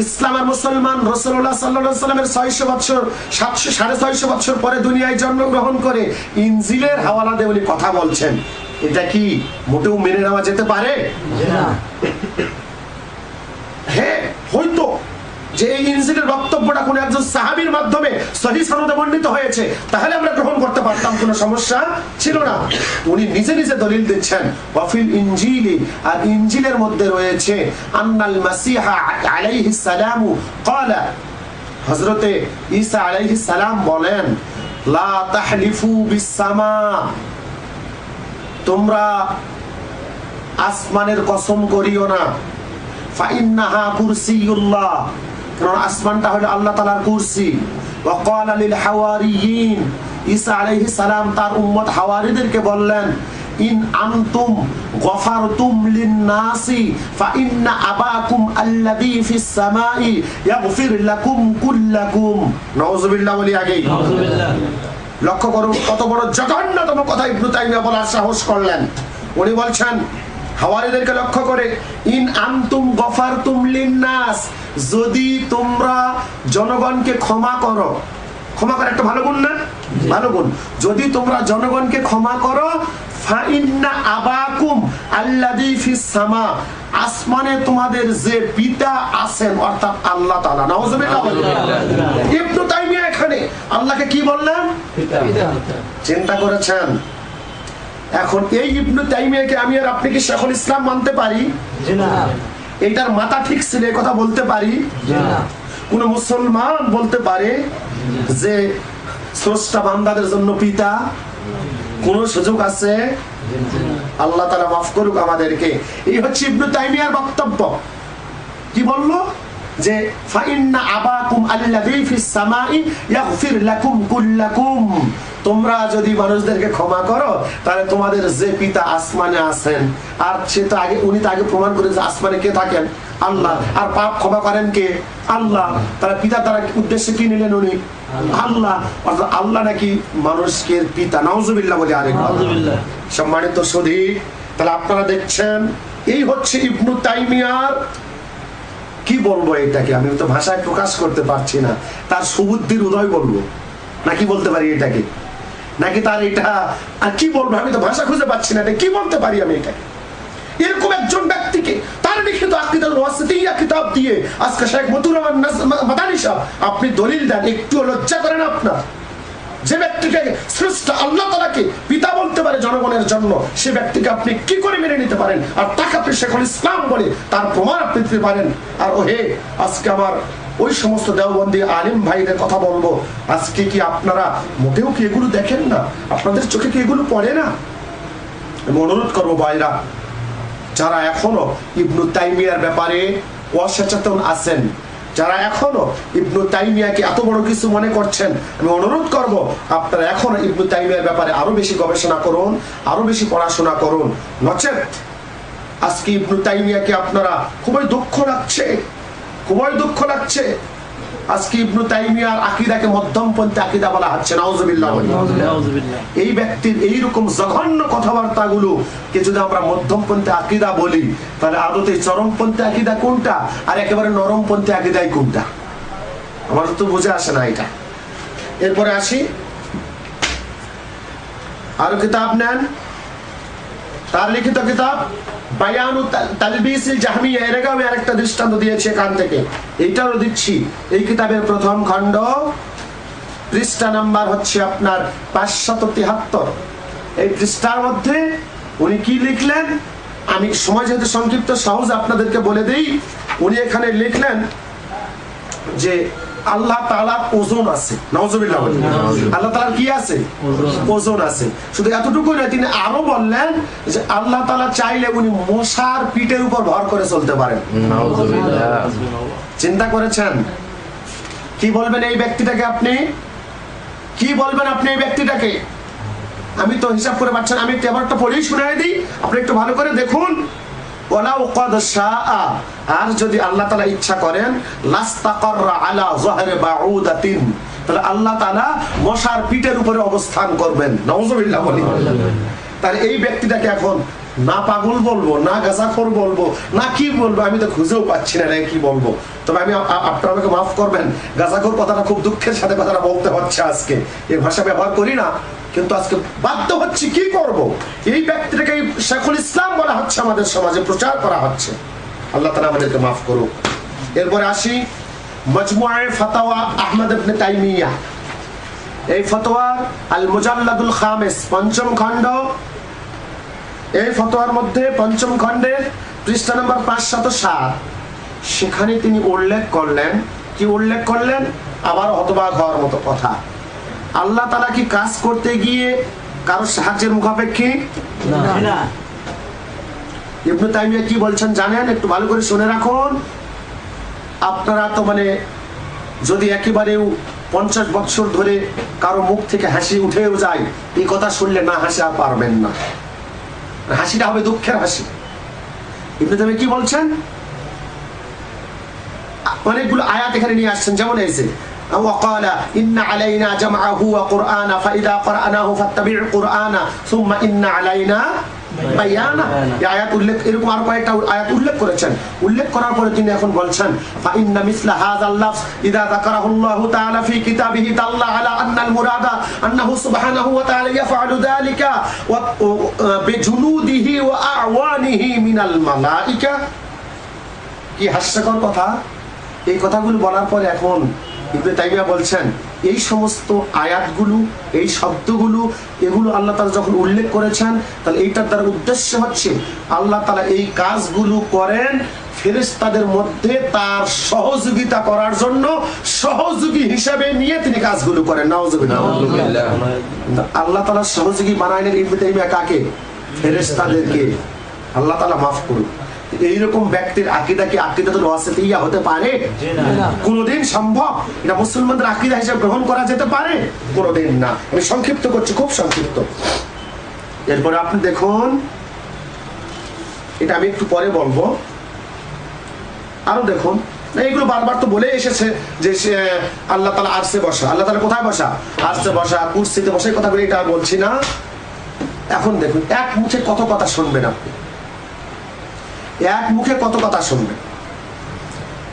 ইসলাম আর মুসলমান রাসূলুল্লাহ সাল্লাল্লাহু আলাইহি ওয়াসাল্লামের 600 বছর 650 বছর পরে দুনিয়ায় জন্মগ্রহণ করে ইনজিলের হাওয়ালা দিয়ে উনি কথা বলছেন। এটা কি মোটেও মেনে নেওয়া যেতে পারে? হ্যাঁ, হয়তো যে এই ইনজিলের বক্তব্যটা কোন একজন সাহাবীর মাধ্যমে সহিহ সনদে বর্ণিত হয়েছে, তাহলে আমরা গ্রহণ করতে পারতাম, কোনো সমস্যা ছিল না। উনি নিজে নিজে দলিল দিচ্ছেন ওয়াফিল ইনজিলি, আর ইনজিলের মধ্যে রয়েছে আন্নাল মাসিহা আলাইহিস সালামু ক্বালা, হযরতে ঈসা আলাইহিস সালাম বলেন লা তাহলিফু বিস সামা, তোমরা আসমানের কসম করিও না, ফাইন্নাহা কুরসিয়ুল্লাহ, কারণ আসমানটা হলো আল্লাহ তাআলার কুরসি। ওয়া ক্বালা লিল হাওয়ারিয়িন, ঈসা আলাইহিস সালাম তার উম্মত হাওয়ারিদেরকে বললেন ইন আনতুম গফারতুম লিন-নাসি ফাইন্না আবাকুম আল্লাযী ফিস সামাই ইয়াগফির লাকুম কুল্লাকুম। নাউযুবিল্লাহ বলি আগে। নাউযুবিল্লাহ। লক্ষ্য করুন কত বড় জঘন্যতম কথা ইবনে তাইমিয়া বলার সাহস করলেন। উনি বলছেন হাওয়ারিদেরকে লক্ষ্য করে ইন আনতুম গফারতুম লিন-নাস, যদি তোমরা জনগণকে ক্ষমা করো, ক্ষমা করা একটা ভালো গুণ না? ভালো গুণ। যদি তোমরা জনগণকে ক্ষমা করো ফাইন্না আবাকুম আল্লাযী ফিস সামা, আসমানে তোমাদের যে পিতা আছেন অর্থাৎ আল্লাহ তাআলা। নাউযুবিল্লাহ। ইবনে তাইমিয়া এখানে আল্লাহকে কি বললেন? পিতা। চিন্তা করেছেন? এখন এই ইবনে তাইমিয়াকে আমি আর আপনি কি শেখুল ইসলাম মানতে পারি? জি না। এটার মাথা ঠিক ছিল এই কথা বলতে পারি? জি না। কোন মুসলমান বলতে পারে যে স্রষ্টা বান্দাদের জন্য পিতা? কোন সুযোগ আছে? আল্লাহ তাআলা মাফ করুক আমাদেরকে। এই হচ্ছে ইবনে তাইমিয়ার বক্তব্য। কি বললো? যে ফাইন্না আবাকুম আল্লাযী ফিস সামাই ইয়াগফির লাকুম কুল্লাকুম, তোমরা যদি মানুষদেরকে ক্ষমা করো তাহলে তোমাদের যে পিতা আসমানে আছেন, আর সে তো আগে উনি তো আগে প্রমাণ করেছে আসমানে কে থাকেন? আল্লাহ। আর পাপ ক্ষমা করেন কে? আল্লাহ। তারা পিতা তারা উদ্দেশ্যে কি নিলেন উনি? আল্লাহ। অর্থাৎ আল্লাহ নাকি মানুষকে পিতা। নাউযুবিল্লাহ বলি আরেক। নাউযুবিল্লাহ। সম্মানিত সুধী, তাহলে আপনারা দেখছেন এই হচ্ছে ইবনে তাইমিয়ার, কি বলবো এটাকে, আমি তো ভাষায় প্রকাশ করতে পারছি না, তার সুবুদ্ধির উদয় বলবো নাকি বলতে পারি এটাকে, নাকি তার এটা আর কি বলবো, আমি তো ভাষা খুঁজে পাচ্ছি না, এটা কি বলতে পারি আমি এটাকে। এরকম একজন ব্যক্তিকে তার লিখিত আকীদাতুল ওয়াসিতিয়্যা কিতাব দিয়ে আজকে শেখ মতিউর রহমান মাদানী সাহেব আপনি দলিল দেন, একটু লজ্জা করেন আপনার? যে ব্যক্তিকে স্রষ্টা আল্লাহ তাআলাকে পিতা বলতে পারে জনগণের জন্য, সে ব্যক্তিকে আপনি কি করে মেনে নিতে পারেন? আর তাকে আপনি শেখুল ইসলাম বলে তার প্রমাণ আপনি দিতে পারেন? আর ওহে, আজকে আমার ওই সমস্ত দেওবন্দি আলিম ভাইদের কথা বলবো, আজকে কি আপনারা মোটেও কি এগুলো দেখেন না? আপনাদের চোখে কি এগুলো পড়ে না? আমি অনুরোধ করবো ভাইরা, যারা এখনো ইবনে তাইমিয়ার ব্যাপারে অসচেতন আছেন, যারা এখনো ইবনে তাইমিয়াকে এত বড় কিছু মনে করছেন, আমি অনুরোধ করব আপনারা এখনো ইবনে তাইমিয়ার ব্যাপারে আরো বেশি গবেষণা করুন, আরো বেশি পড়াশোনা করুন। নচেত আজকে ইবনে তাইমিয়াকে আপনারা খুবই দুঃখ লাগছে, খুবই দুঃখ লাগছে। আজকে ইবনে তাইমিয়ার আকীদাকে মধ্যমপন্থী আকীদা বলা হচ্ছে। নাউযুবিল্লাহ। এই ব্যক্তির এইরকম জঘন্য কথাবার্তাগুলো কে যদি আমরা মধ্যমপন্থী আকীদা বলি, তাহলে আদতে চরমপন্থী আকীদা কোনটা আর একেবারে নরমপন্থী আকীদাই কোনটা? আমার তো বুঝে আসে না এটা। এরপরে আসি, আরো কিতাব নেন, তার লিখিত কিতাব বায়ানু তালবিসিল জাহমিয়া, এর আগে আমি আরেকটা দৃষ্টান্ত দিয়েছি এখান থেকে, এইটারও দিচ্ছি। এই কিতাবের প্রথম খণ্ড, পৃষ্ঠা নাম্বার হচ্ছে আপনার 573। এই পৃষ্ঠার মধ্যে উনি কি লিখলেন, আমি সময় যেহেতু সংক্ষিপ্ত সহজ আপনাদেরকে বলে দেই। উনি এখানে লিখলেন যে আল্লাহ তাআলার ওজন আছে। নাউজুবিল্লাহ। আল্লাহ তাআলার কি আছে? ওজন আছে। শুধু এতটুকু না, তিনি আরো বললেন যে আল্লাহ তাআলা চাইলে উনি মশার পিঠের উপর ভর করে চলতে পারেন। নাউজুবিল্লাহ। চিন্তা করেছেন কি বলবেন এই ব্যক্তিটাকে? আপনি কি বলবেন আপনি এই ব্যক্তিটাকে? আমি তো হিসাব করে পাচ্ছেন, আমি একটু এবারটা পড়েই শুনাই দিই, আপনি একটু ভালো করে দেখুন। ওয়ালাউ ক্বাদ শাআ, আর যদি আল্লাহ তাআলা ইচ্ছা করেন, লাস্তাকাররা আলা যহরি বাউদাতিন, তাহলে আল্লাহ তাআলা মশার পিঠের উপরে অবস্থান করবেন। নাউজুবিল্লাহ বলি। তাহলে এই ব্যক্তিটাকে এখন না পাগল বলবো, না গাঁজাখোর বলবো, না কি বলবো, আমি তো খুঁজেও পাচ্ছি না কি বলবো। তবে আমি আপনারা আমাকে মাফ করবেন, গাঁজাখোর কথাটা খুব দুঃখের সাথে কথাটা বলতে হচ্ছে, আজকে এই ভাষা ব্যবহার করি না, কিন্তু আজকে বাধ্য হচ্ছে, কি করব। এই ব্যক্তিটাকে শেখুল ইসলাম বলা হচ্ছে, আমাদের সমাজে প্রচার করা হচ্ছে। আল্লাহ তাআলা আমাদেরকে মাফ করুক। এরপরে আসি মজমুআয়ে ফাতাওয়া আহমদ ইবনে তাইমিয়া, এই ফতোয়া আল মুজাল্লাদুল খামিস, পঞ্চম খণ্ড। এই ফতোয়ার মধ্যে পঞ্চম খণ্ডের পৃষ্ঠা নম্বর 507, সেখানে তিনি উল্লেখ করলেন, কি উল্লেখ করলেন? আবার হতবাক হওয়ার মতো কথা। আল্লাহ তাআলা কি কাজ করতে গিয়ে কারো সাহায্যের মুখাপেক্ষী না। ইবনে তাইমিয়া কি বলছেন জানেন? একটু ভালো করে শুনে রাখুন। আপনারা তো যদি একেবারে 50 বছর ধরে কারো মুখ থেকে হাসি উঠেও যায়, এই কথা শুনলে না হাসি আর পারবেন না, হাসিটা হবে দুঃখের হাসি। ইবনে তাইমিয়া কি বলছেন? অনেকগুলো আয়াত এখানে নিয়ে আসছেন, যেমন এই যে وقال إن علينا جمعه وقرآنا فإذا قرأناه فاتبع قرآنا ثم إن علينا বায়ানা। এই আয়াত উল্লেখ, এরকম আরো কয়েকটা আয়াত উল্লেখ করেছেন। উল্লেখ করার পরে তিনি এখন বলছেন فإن مثل هذا اللفظ إذا ذكره الله تعالى في كتابه دل على أن المراد أنه سبحانه وتعالى يفعل ذلك بجنوده وأعوانه من الملائكة। কি হাস্যকর কথা! এই কথাগুলো বলার পরে এখন ইবনে তাইমিয়া বলছেন এই সমস্ত আয়াতগুলো, এই শব্দগুলো, এগুলো আল্লাহ তাআলা যখন উল্লেখ করেছেন, তাহলে এইটার দ্বারা উদ্দেশ্য হচ্ছে আল্লাহ তাআলা এই কাজগুলো করেন ফেরেশতাদের মধ্যে তার সহযোগিতা করার জন্য, সহযোগী হিসেবে নিয়ে তিনি কাজগুলো করেন। নাউজুবিল্লাহ। আল্লাহ তাআলা সহযোগী বানাইলেন ইবনে তাইমিয়া কাকে? ফেরেশতাদেরকে। আল্লাহ তাআলা মাফ করুন। এইরকম ব্যক্তির আকীদা কি আকীদাতুল ওয়াসিতিয়া হতে পারে? কোনদিন সম্ভব? এটা মুসলমানদের আকীদা হিসেবে গ্রহণ করা যেতে পারে? কোনদিন না। আমি সংক্ষিপ্ত করছি, খুব সংক্ষিপ্ত। এরপরে আপনি দেখুন, এটা আমি একটু পরে বলবো, আরো দেখুন। এইগুলো বারবার তো বলে এসেছে যে আল্লাহ তাআলা আরশে বসা। আল্লাহ তাআলা কোথায় বসা? আরশে বসা, কুরসিতে বসা। এই কথাগুলো এটা বলছি না। এখন দেখুন, এক মুখে কত কথা শুনবেন আপনি, এক মুখে কত কথা শুনবেন।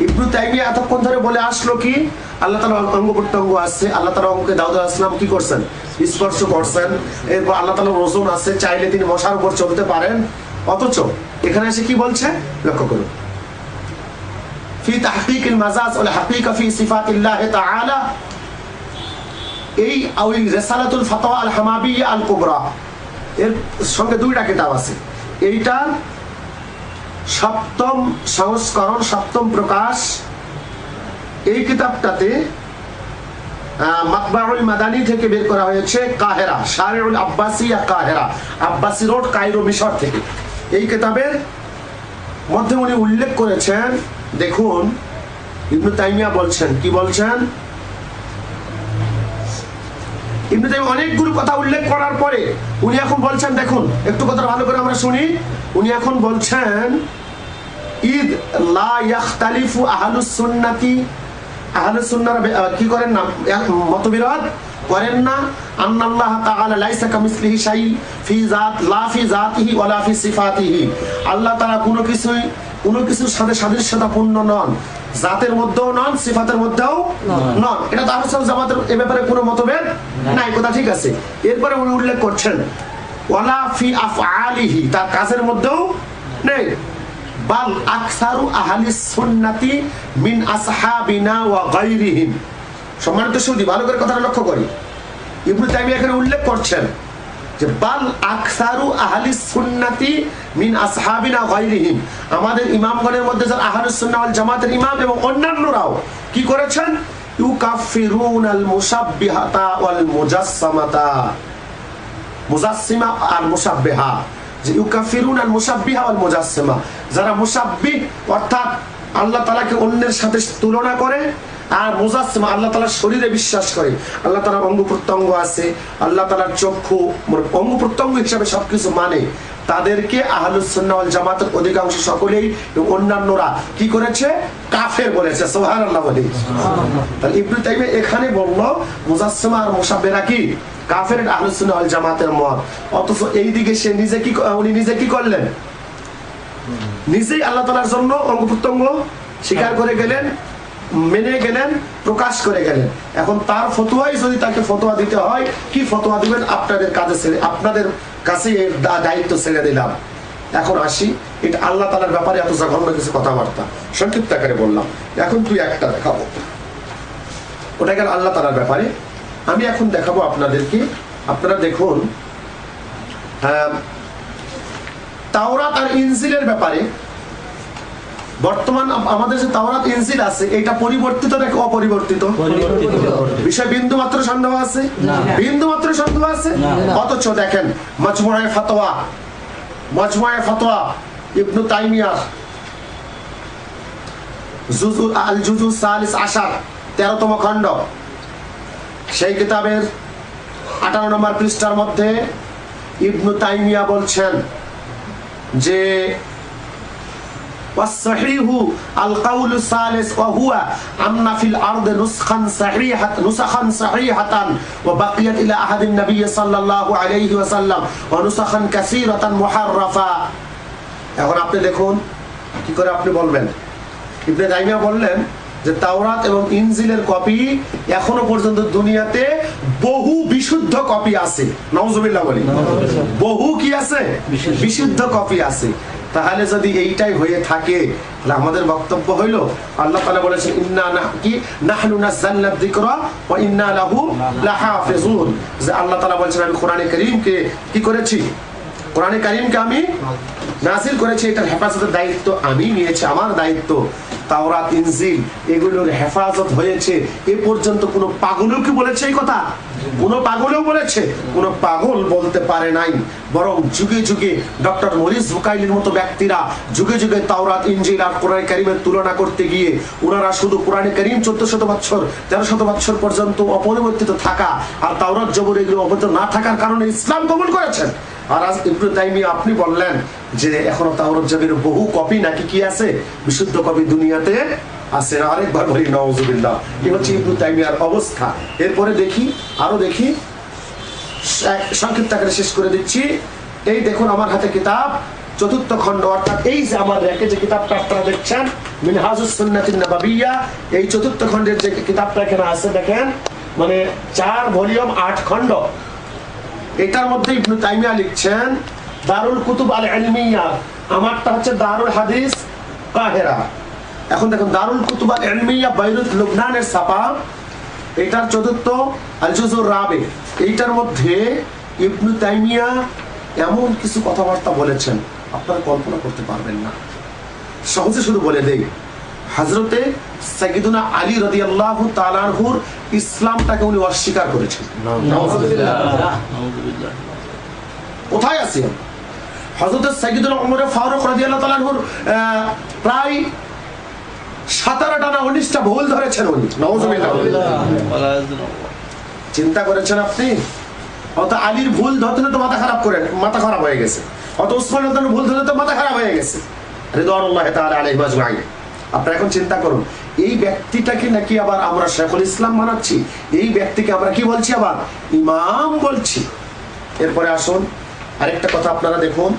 ইবনে তাইমিয়া এতক্ষণ ধরে বলে আসলো কি আল্লাহ তাআলার অঙ্গ প্রত্যঙ্গ আছে, আল্লাহ তাআলার অঙ্গকে দাউদ আলাইহিস সালাম কি করছেন? স্পর্শ করছেন। এরপর আল্লাহ তাআলার ওজন আছে, চাইলে তিনি মশার উপর চলতে পারেন। অথচ এখানে এসে কি বলছে লক্ষ্য করুন, ফি তাহকিকিল মাজাজ ওয়াল হাকিকা ফি সিফাতিল্লাহ তাআলা। এই রিসালাতুল ফাতাওয়া আল হামাবিয়া আল কুবরা এর সঙ্গে দুইটা কিতাব আছে। এইটা সপ্তম সংস্করণ, সপ্তম প্রকাশ। এই কিতাবটাতে মাতবাউল মাদানী থেকে বের করা হয়েছে, কাহেরা, শারিউল আব্বাসিয়া কাহেরা, আব্বাসি রোড, কায়রো, মিশর থেকে। এই কিতাবের মধ্যে উনি উল্লেখ করেছেন, দেখুন ইবনে তাইমিয়া বলছেন, কি বলছেন? ইবনে তাইমিয়া অনেকগুলো কথা উল্লেখ করার পরে উনি এখন বলছেন, দেখুন একটু কথা ভালো করে আমরা শুনি। উনি এখন বলছেন ঈদ লা ইয়াখতালিফু আহলুস সুন্নাতি, আহলুস সুন্নাহরা কি করেন না? মতবিরোধ করেন না। আন্নাল্লাহ তাআলা লাইসা কামিসলিহি শাই ফি যাত লা ফি যাতিহি ওয়ালা ফি সিফাতিহি। আল্লাহ তাআলা কোনো কিছুর সাথে সাদৃশ্যতাপূর্ণ নন, জাতের মধ্যেও নন, সিফাতের মধ্যেও নন। এটা তো আহলুস সুন্নাহ জামাতের এ ব্যাপারে কোনো মতভেদ নাই, কথা ঠিক আছে। এরপরে উনি উল্লেখ করছেন ওয়ালা ফি আফআলিহি, তার কাজের মধ্যেও নেই। বাল আকসারু আহলিস সুন্নাতি মিন আসহাবিনা ওয়া গায়রিহিম। সম্মানিত সুধী, ভালো করে কথাটা লক্ষ্য করি। ইবনে তাইমিয়া এখানে উল্লেখ করছেন যে বাল আকসারু আহলিস সুন্নাতি মিন আসহাবিনা গায়রিহিম, আমাদের ইমামগণের মধ্যে যারা আহলুস সুন্নাহ ওয়াল জামাতের ইমাম এবং অন্যান্যরাও কি করেছেন? ইউকাফিরুনাল মুশাব্বিহাতা ওয়াল মুজাসসামাতা, মুজাসসিমা আর মুশাব্বিহা, যে ইউকাফিরুনাল মুশাব্বিহা ওয়াল মুজাসসিমা, যারা মুশাব্বিহ অর্থাৎ আল্লাহ তাআলাকে অন্যের সাথে তুলনা করে, আর মুজাসসিমা আল্লাহ তাআলার শরীরে বিশ্বাস করে, আল্লাহ তাআলার অঙ্গ প্রত্যঙ্গ আছে, আল্লাহ তাআলার চক্ষু অঙ্গ প্রত্যঙ্গ হিসাবে সবকিছু মানে, তাদেরকে আহলুস সুন্নাহ ওয়াল জামাতের অধিকাংশ সকলেই এবং অন্যান্যরা কি করেছে? কাফের বলেছে। সুবহানাল্লাহ বলি। তাহলে ইবনে তাইমিয়া এখানে বলল মুজাসসিমা আর মুশাব্বিহা কি কাফের, আহলুস সুন্নাহ ওয়াল জামাতের মত। অথচ এই দিকে সে উনি নিজে কি করলেন? নিজেই আল্লাহ তাআলার জন্য অঙ্গ প্রত্যঙ্গ স্বীকার করে গেলেন, মেনে গেলেন, প্রকাশ করে গেলেন। এখন তার ফতোয়াই যদি তাকে ফতোয়া দিতে হয়, কি ফতোয়া দিবেন? আপনাদের কাছে এর দায়িত্ব ছেড়ে দিলাম। এখন আসি, এটা আল্লাহ তাআলার ব্যাপারে এত জঘন্য কিছু কথাবার্তা সংক্ষিপ্ত আকারে বললাম। এখন তুই একটা দেখাবো, ওটা গেল আল্লাহ তাআলার ব্যাপারে। আমি এখন দেখাবো আপনাদেরকে। আপনারা দেখুন, তাওরাত আর ইনজিলের ব্যাপারে বর্তমান আমাদের যে তাওরাত ইনজিল আছে, এটা পরিবর্তিত নাকি অপরিবর্তিত? বিষয় বিন্দু মাত্র সন্দেহ আছে? বিন্দু মাত্র সন্দেহ আছে। অথচ দেখেন মাজমুআয়ে ফাতওয়া ইবনে তাইমিয়া জুজু সালিস আশার 13তম খণ্ড, সেই কিতাবের 58 নম্বর পৃষ্ঠার মধ্যে ইবনে তাইমিয়া বলছেন যে والصحيح القول الثالث وهو أن في الأرض نسخا صحيحة وبقيت إلى أحد النبي صلى الله عليه وسلم ونسخا كثيرة محرفة। এখন আপনি দেখুন কি করে আপনি বলবেন। ইবনে তাইমিয়া বললেন যে তাওরাত এবং ইনজিলের কপি এখনো পর্যন্ত দুনিয়াতে বহু বিশুদ্ধ কপি আছে। নাউজুবিল্লাহ বলি। বহু কি আছে? বিশুদ্ধ কপি আছে। তাহলে যদি এইটাই হয়ে থাকে, তাহলে আমাদের বক্তব্য হইল আল্লাহ তাআলা বলেছেন ইন্না নাহনু নাযালনা যিকরা ওয়া ইন্না লাহু লাহাফিজুন, যে আল্লাহ তাআলা বলেছেন আমি কোরআনে কারীমকে কি করেছি? কোরআনে কারীমকে আমি নাযিল করেছি, এটার হেফাজতের দায়িত্ব আমি নিয়েছি, আমার দায়িত্ব। তাওরাত ইনজিল এগুলোর হেফাজত হয়েছে, এ পর্যন্ত কোনো পাগলও কি বলেছে এই কথা? কোনো পাগলও বলেছে? কোনো পাগল বলতে পারে নাই। বরং যুগে যুগে ডক্টর মরিস বুকাইলির মতো ব্যক্তিরা যুগে যুগে তাওরাত ইনজিল আর কোরআনে কারীমের তুলনা করতে গিয়ে ওনারা শুধু কোরআনে কারীম 1400 বছর 1300 বছর পর্যন্ত অপরিবর্তিত থাকা আর তাওরাত জবর এগুলো অপরিবর্তিত না থাকার কারণে ইসলাম কবুল করেছেন। আর আজ ইবনে তাইমিয়া আপনি বললেন যে এখনো তাওরাত জবরের বহু কপি নাকি কি আছে? বিশুদ্ধ কপি দুনিয়াতে আছে। আরেকবার বলি নাউজুবিল্লাহ। এই হচ্ছে ইবনে তাইমিয়ার অবস্থা। এরপরে দেখি, আরো দেখি, সংক্ষিপ্ত আকারে শেষ করে দিচ্ছি। এই দেখুন আমার হাতে কিতাব 4th খণ্ড, অর্থাৎ এই যে আমার রেখে যে কিতাবটা আপনারা দেখছেন মিনহাজুস সুন্নাতিন নাবাবিয়্যা, এই 4th খণ্ডের যে কিতাবটা এখানে আছে দেখেন, মানে 4 ভলিউম 8 খণ্ড। এটার মধ্যে ইবনে তাইমিয়া লিখছেন দারুল কুতুব আল ইলমিয়্যা, আমারটা হচ্ছে দারুল হাদিস কাহিরা। এখন দেখুন দারুল কুতুব আল ইলমিয়্যা বাইরুত লুবনানের ছাপা, এটার 4th আল জুজুর রাবি। এইটার মধ্যে ইবনে তাইমিয়া এমন কিছু কথাবার্তা বলেছেন আপনারা কল্পনা করতে পারবেন না। সহজে শুধু বলে দেই, হযরতে সাইয়্যিদুনা আলী রাদিয়াল্লাহু তাআলা আনহুর ইসলামটাকে উনি অস্বীকার করেছেন। নাউযুবিল্লাহ। কোথায় আছেন? হযরতে সাইয়্যিদুনা ওমর ফারুক রাদিয়াল্লাহু তাআলা আনহুর প্রায় 17টা না 19টা ভুল ধরেছেন উনি। নাউযুবিল্লাহ। চিন্তা করেছেন আপনি? অত আলীর ভুল ধরতে তো মাথা খারাপ হয়ে গেছে, অত উসমান রাদিয়াল্লাহু ভুল ধরতে তো মাথা খারাপ হয়ে গেছে রিদওয়ানুল্লাহি তাআলা আলাইহিম আজমাইন। আপনারা এখন চিন্তা করুন, এই ব্যক্তিটাকে নাকি আবার আমরা শেখুল ইসলাম বানাচ্ছি, এই ব্যক্তিকে আমরা কি বলছি? আবার ইমাম বলছি। এরপরে আসুন আরেকটা কথা আপনারা দেখুন,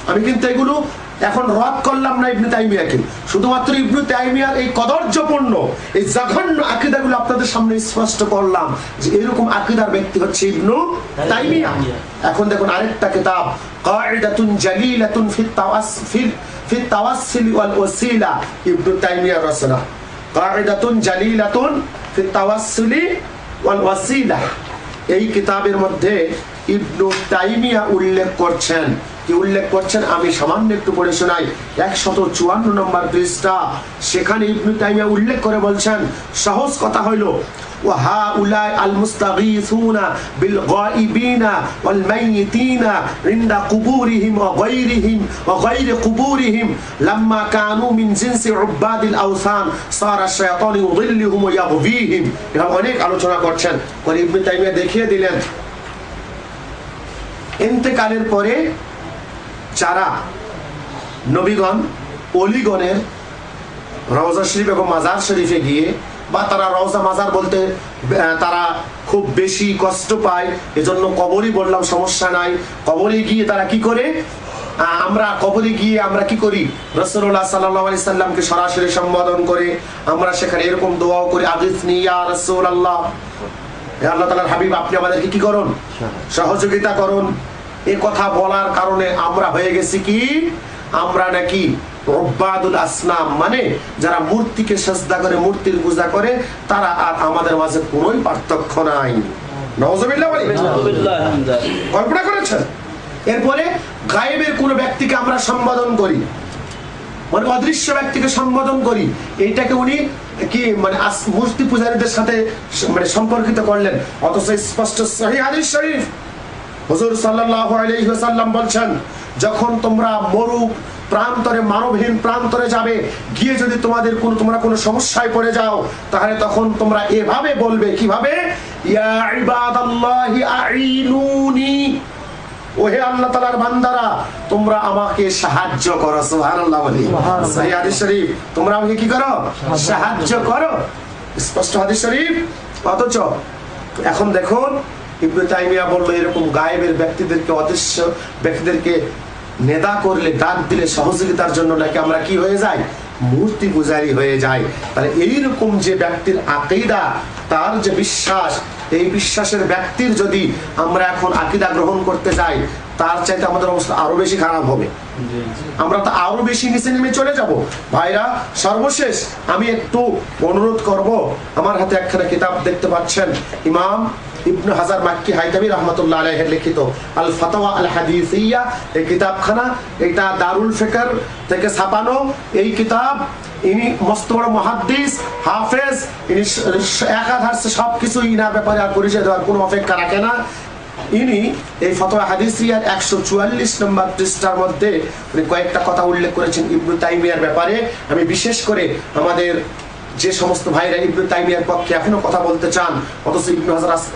আমি কিন্তু এগুলো এখন রদ করলাম না ইবনে তাইমিয়াকে, শুধুমাত্র ইবনে তাইমিয়ার এই কদর্যপূর্ণ এই জঘন্য আকীদাগুলো আপনাদের সামনে স্পষ্ট করলাম যে এরকম আকীদার ব্যক্তি হচ্ছে ইবনে তাইমিয়া। এখন দেখুন আরেকটা কিতাব কায়দাতুন জালিলাতুন ফি তাওয়াসসুল ওয়াল ওয়াসিলা, ইবনে তাইমিয়ার রচনা কায়দাতুন জালিলাতুন ফি তাওয়াসসুল ওয়াল ওয়াসিলা। এই কিতাবের মধ্যে ইবনে তাইমিয়া উল্লেখ করছেন কি উল্লেখ করছেন আমি সামান্য একটু পড়ে শোনাই। 154 নম্বর পৃষ্ঠা, সেখানে ইবনে তাইমিয়া উল্লেখ করে বলছেন, সহজ কথা হইল وهؤلاء المستغيثون بالغائبين والميتين عند قبورهم وغير قبورهم لما كانوا من جنس عباد الأوثان صار الشيطان يضلهم ويغويهم। এটা অনেক আলোচনা করছেন, পরে ইবনে তাইমিয়া দেখিয়ে দিলেন ইন্তেকালের পরে যারা নবীগণ ওলিগণের রওজা শরীফ এবং মাজার শরীফে গিয়ে, বা তারা রওজা মাজার বলতে তারা খুব বেশি কষ্ট পায়, এজন্য কবরই বললাম, সমস্যা নাই। কবরে গিয়ে তারা কি করে, আমরা কবরে গিয়ে আমরা কি করি, রাসূলুল্লাহ সাল্লাল্লাহু আলাইহি সাল্লামকে সরাসরি সম্বোধন করে আমরা সেখানে এরকম দোয়াও করি, আগিসনি ইয়া রাসূলুল্লাহ, হে আল্লাহ তাআলার হাবিব আপনি আমাদেরকে কি করুন, সহযোগিতা করুন। এই কথা বলার কারণে আমরা হয়ে গেছি কি, আমরা নাকি রব্বাদুল আসনাম, মানে যারা মূর্তিকে সাজদা করে, মূর্তির পূজা করে, তারা আর আমাদের মাঝে কোনোই পার্থক্য নাই। নাউযুবিল্লাহ বলি, কল্পনা করেছেন। এরপরে গায়েবের কোন ব্যক্তিকে আমরা সম্বোধন করি, মানে অদৃশ্য ব্যক্তিকে সম্বোধন করি, এইটাকে উনি কি মানে মূর্তি পূজারীদের সাথে মানে সম্পর্কিত করলেন, অথচ স্পষ্ট সহিহ হাদিস শরীফ হুজুর সাল্লাল্লাহু আলাইহি ওয়াসাল্লাম বলছেন, যখন তোমরা মরু প্রান্তরে, মানবহীন প্রান্তরে যাবে, গিয়ে যদি তোমরা কোনো সমস্যায় পড়ে যাও, তাহলে তখন তোমরা এভাবে বলবে, কিভাবে, ইয়া ইবাদাল্লাহি আইনুনি, ওহে আল্লাহ তাআলার বান্দারা তোমরা আমাকে সাহায্য করো। সুবহানাল্লাহ বলি, সহিহ হাদিস শরীফ, তোমরা আমাকে কি করো, সাহায্য করো, স্পষ্ট হাদিস শরীফ। অথচ এখন দেখুন ইবনে তাইমিয়া বলল এরকম গায়েবের ব্যক্তিদেরকে, অদৃশ্য ব্যক্তিদেরকে নেদা করলে, ডাক দিলে সহযোগিতার জন্য নাকি আমরা কি হয়ে যাই, মূর্তি পূজারী হয়ে যাই। তাহলে এইরকম যে ব্যক্তির আকীদা, তার যে বিশ্বাস, এই বিশ্বাসের ব্যক্তির যদি আমরা এখন আকীদা গ্রহণ করতে যাই, তার চাইতে আমাদের অবস্থা আরো বেশি খারাপ হবে, আমরা তো আরো বেশি নিচে নেমে চলে যাব। ভাইরা, সর্বশেষ আমি একটু অনুরোধ করব, আমার হাতে একখানা কিতাব দেখতে পাচ্ছেন, ইমাম ইবনে হাজার মাক্কি হাইতামি রাহমাতুল্লাহ আলাইহি লিখিত আল ফাতাওয়া আল হাদিসিয়া, এই কিতাবখানা, এটা দারুল ফিকর থেকে ছাপানো এই কিতাব। ইনি মস্ত বড় মুহাদ্দিস, হাফেজ, ইনি একাধারে সবকিছু ইনার ব্যাপারে আর পরিচয় দেওয়ার কোনো অপেক্ষা রাখে না। ইনি এই ফতোয়া হাদিসিয়ার 144 নম্বর পৃষ্ঠার মধ্যে কয়েকটা কথা উল্লেখ করেছেন ইবনে তাইমিয়ার ব্যাপারে। আমি বিশেষ করে আমাদের যে সমস্ত ভাইরা ইবনে তাইমিয়ার পক্ষে এখনো কথা বলতে চান, অথচ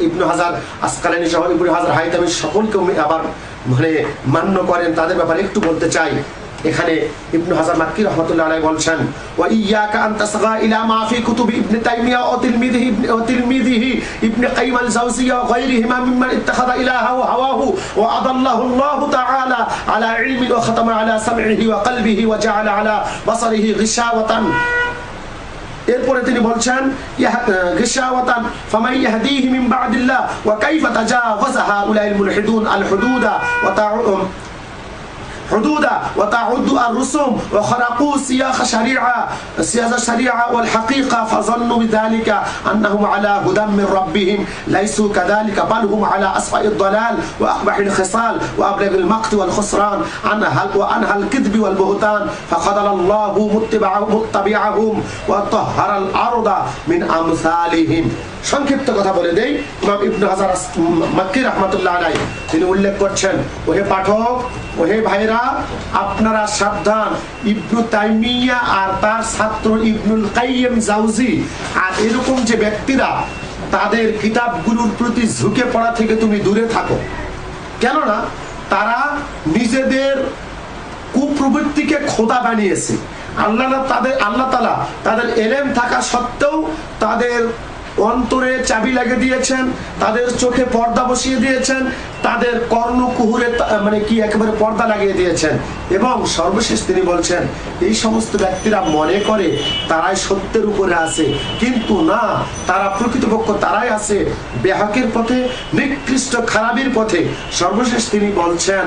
ইবনে হাজার আসকালানী সহ ইবনে হাজার হাইতামি সকলকে আবার মানে মান্য করেন, তাদের ব্যাপারে একটু বলতে চাই। এখানে ইবনে হাজার মাক্কি রাহমাতুল্লাহ আলাইহি বলছেন, ওয়া ইয়াকা আন তাসগা ইলা মা ফি কুতুব ইবনে তাইমিয়া ওয়া তিলমিযিহি ইবনে কাইয়িম আল জাওজিয়্যা ওয়া গায়রিহিমা মিম্মান ইত্তাখাযা ইলাহা ওয়া হাওয়াহু ওয়া আদাল্লাহু আল্লাহু তাআলা আলা ইলমিন ওয়া খাতামা আলা সামইহি ওয়া কলবিহি ওয়া জাআলা আলা বাসারিহি গিশাওয়াতান। এরপরে তিনি বলছেন, গিশাওয়াতান ফামান ইয়াহদিহি মিন বা'দিল্লাহ ওয়া কাইফা তাজাওয়াযা হাউলাইল মুলহিদুন আল হুদুদা وتعد الرسوم وخرقوا سياق الشريعة والحقيقة فظنوا بذلك أنهم على هدى من ربهم ليسوا كذلك بل هم على أسفل الضلال وأقبح الخصال وأبلغ المقت والخسران وأنهى الكذب والبهتان فخذل الله متبعهم وطهر الأرض من أمثالهم। সংক্ষিপ্ত কথা বলে দেই, ইমাম ইবনে হাজার মাক্কি রাহমাতুল্লাহ আলাইহি তিনি উল্লেখ করছেন, ওহে পাঠক, ওহে ভাইরা, আপনারা সাবধান, ইবনে তাইমিয়া আর তার ছাত্র ইবনুল কাইয়িম জাওজি আর এরকম যে ব্যক্তিরা, তাদের কিতাবগুলোর প্রতি ঝুঁকে পড়া থেকে তুমি দূরে থাকো। কেননা তারা নিজেদের কুপ্রবৃত্তিকে খোদা বানিয়েছে। আল্লাহ তাআলা তাদের ইলম থাকা সত্ত্বেও তাদের অন্তরে চাবি লাগিয়ে দিয়েছেন, তাদের চোখে পর্দা বসিয়ে দিয়েছেন, তাদের কর্ণকুহুরে মানে কি একেবারে পর্দা লাগিয়ে দিয়েছেন। এবং সর্বশেষ তিনি বলছেন, এই সমস্ত ব্যক্তিরা মনে করে তারাই সত্যের উপরে আছে, কিন্তু না, তারা প্রকৃতপক্ষ তারাই আছে বেহাকের পথে, নিকৃষ্ট খারাপির পথে। সর্বশেষ তিনি বলছেন,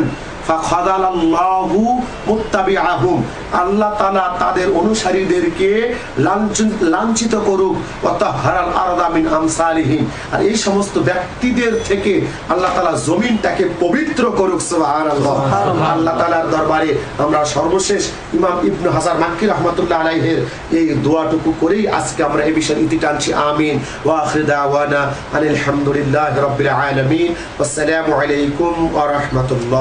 ফাখাযালাল্লাহু মুত্তাবিআহুম, আল্লাহ তাআলা তাদের অনুসারীদেরকে লাঞ্ছিত করুক, ওয়া তাহহারাল আরদা মিন আমসালিহিম, আর এই সমস্ত ব্যক্তিদের থেকে আল্লাহ তাআলা জমিনটাকে পবিত্র করুক। সুবহানাল্লাহ। আল্লাহ তাআলার দরবারে আমরা সর্বশেষ ইমাম ইবনে হাজার মাক্কি রাহমাতুল্লাহ আলাইহির এই দোয়াটুকু করেই আজকে আমরা এই বিষয়ে ইতি টানছি। আমিন। ওয়া আখিরু দাওয়ানা আলহামদুলিল্লাহি রাব্বিল আলামিন। আসসালামু আলাইকুম ওয়া রাহমাতুল্লাহ।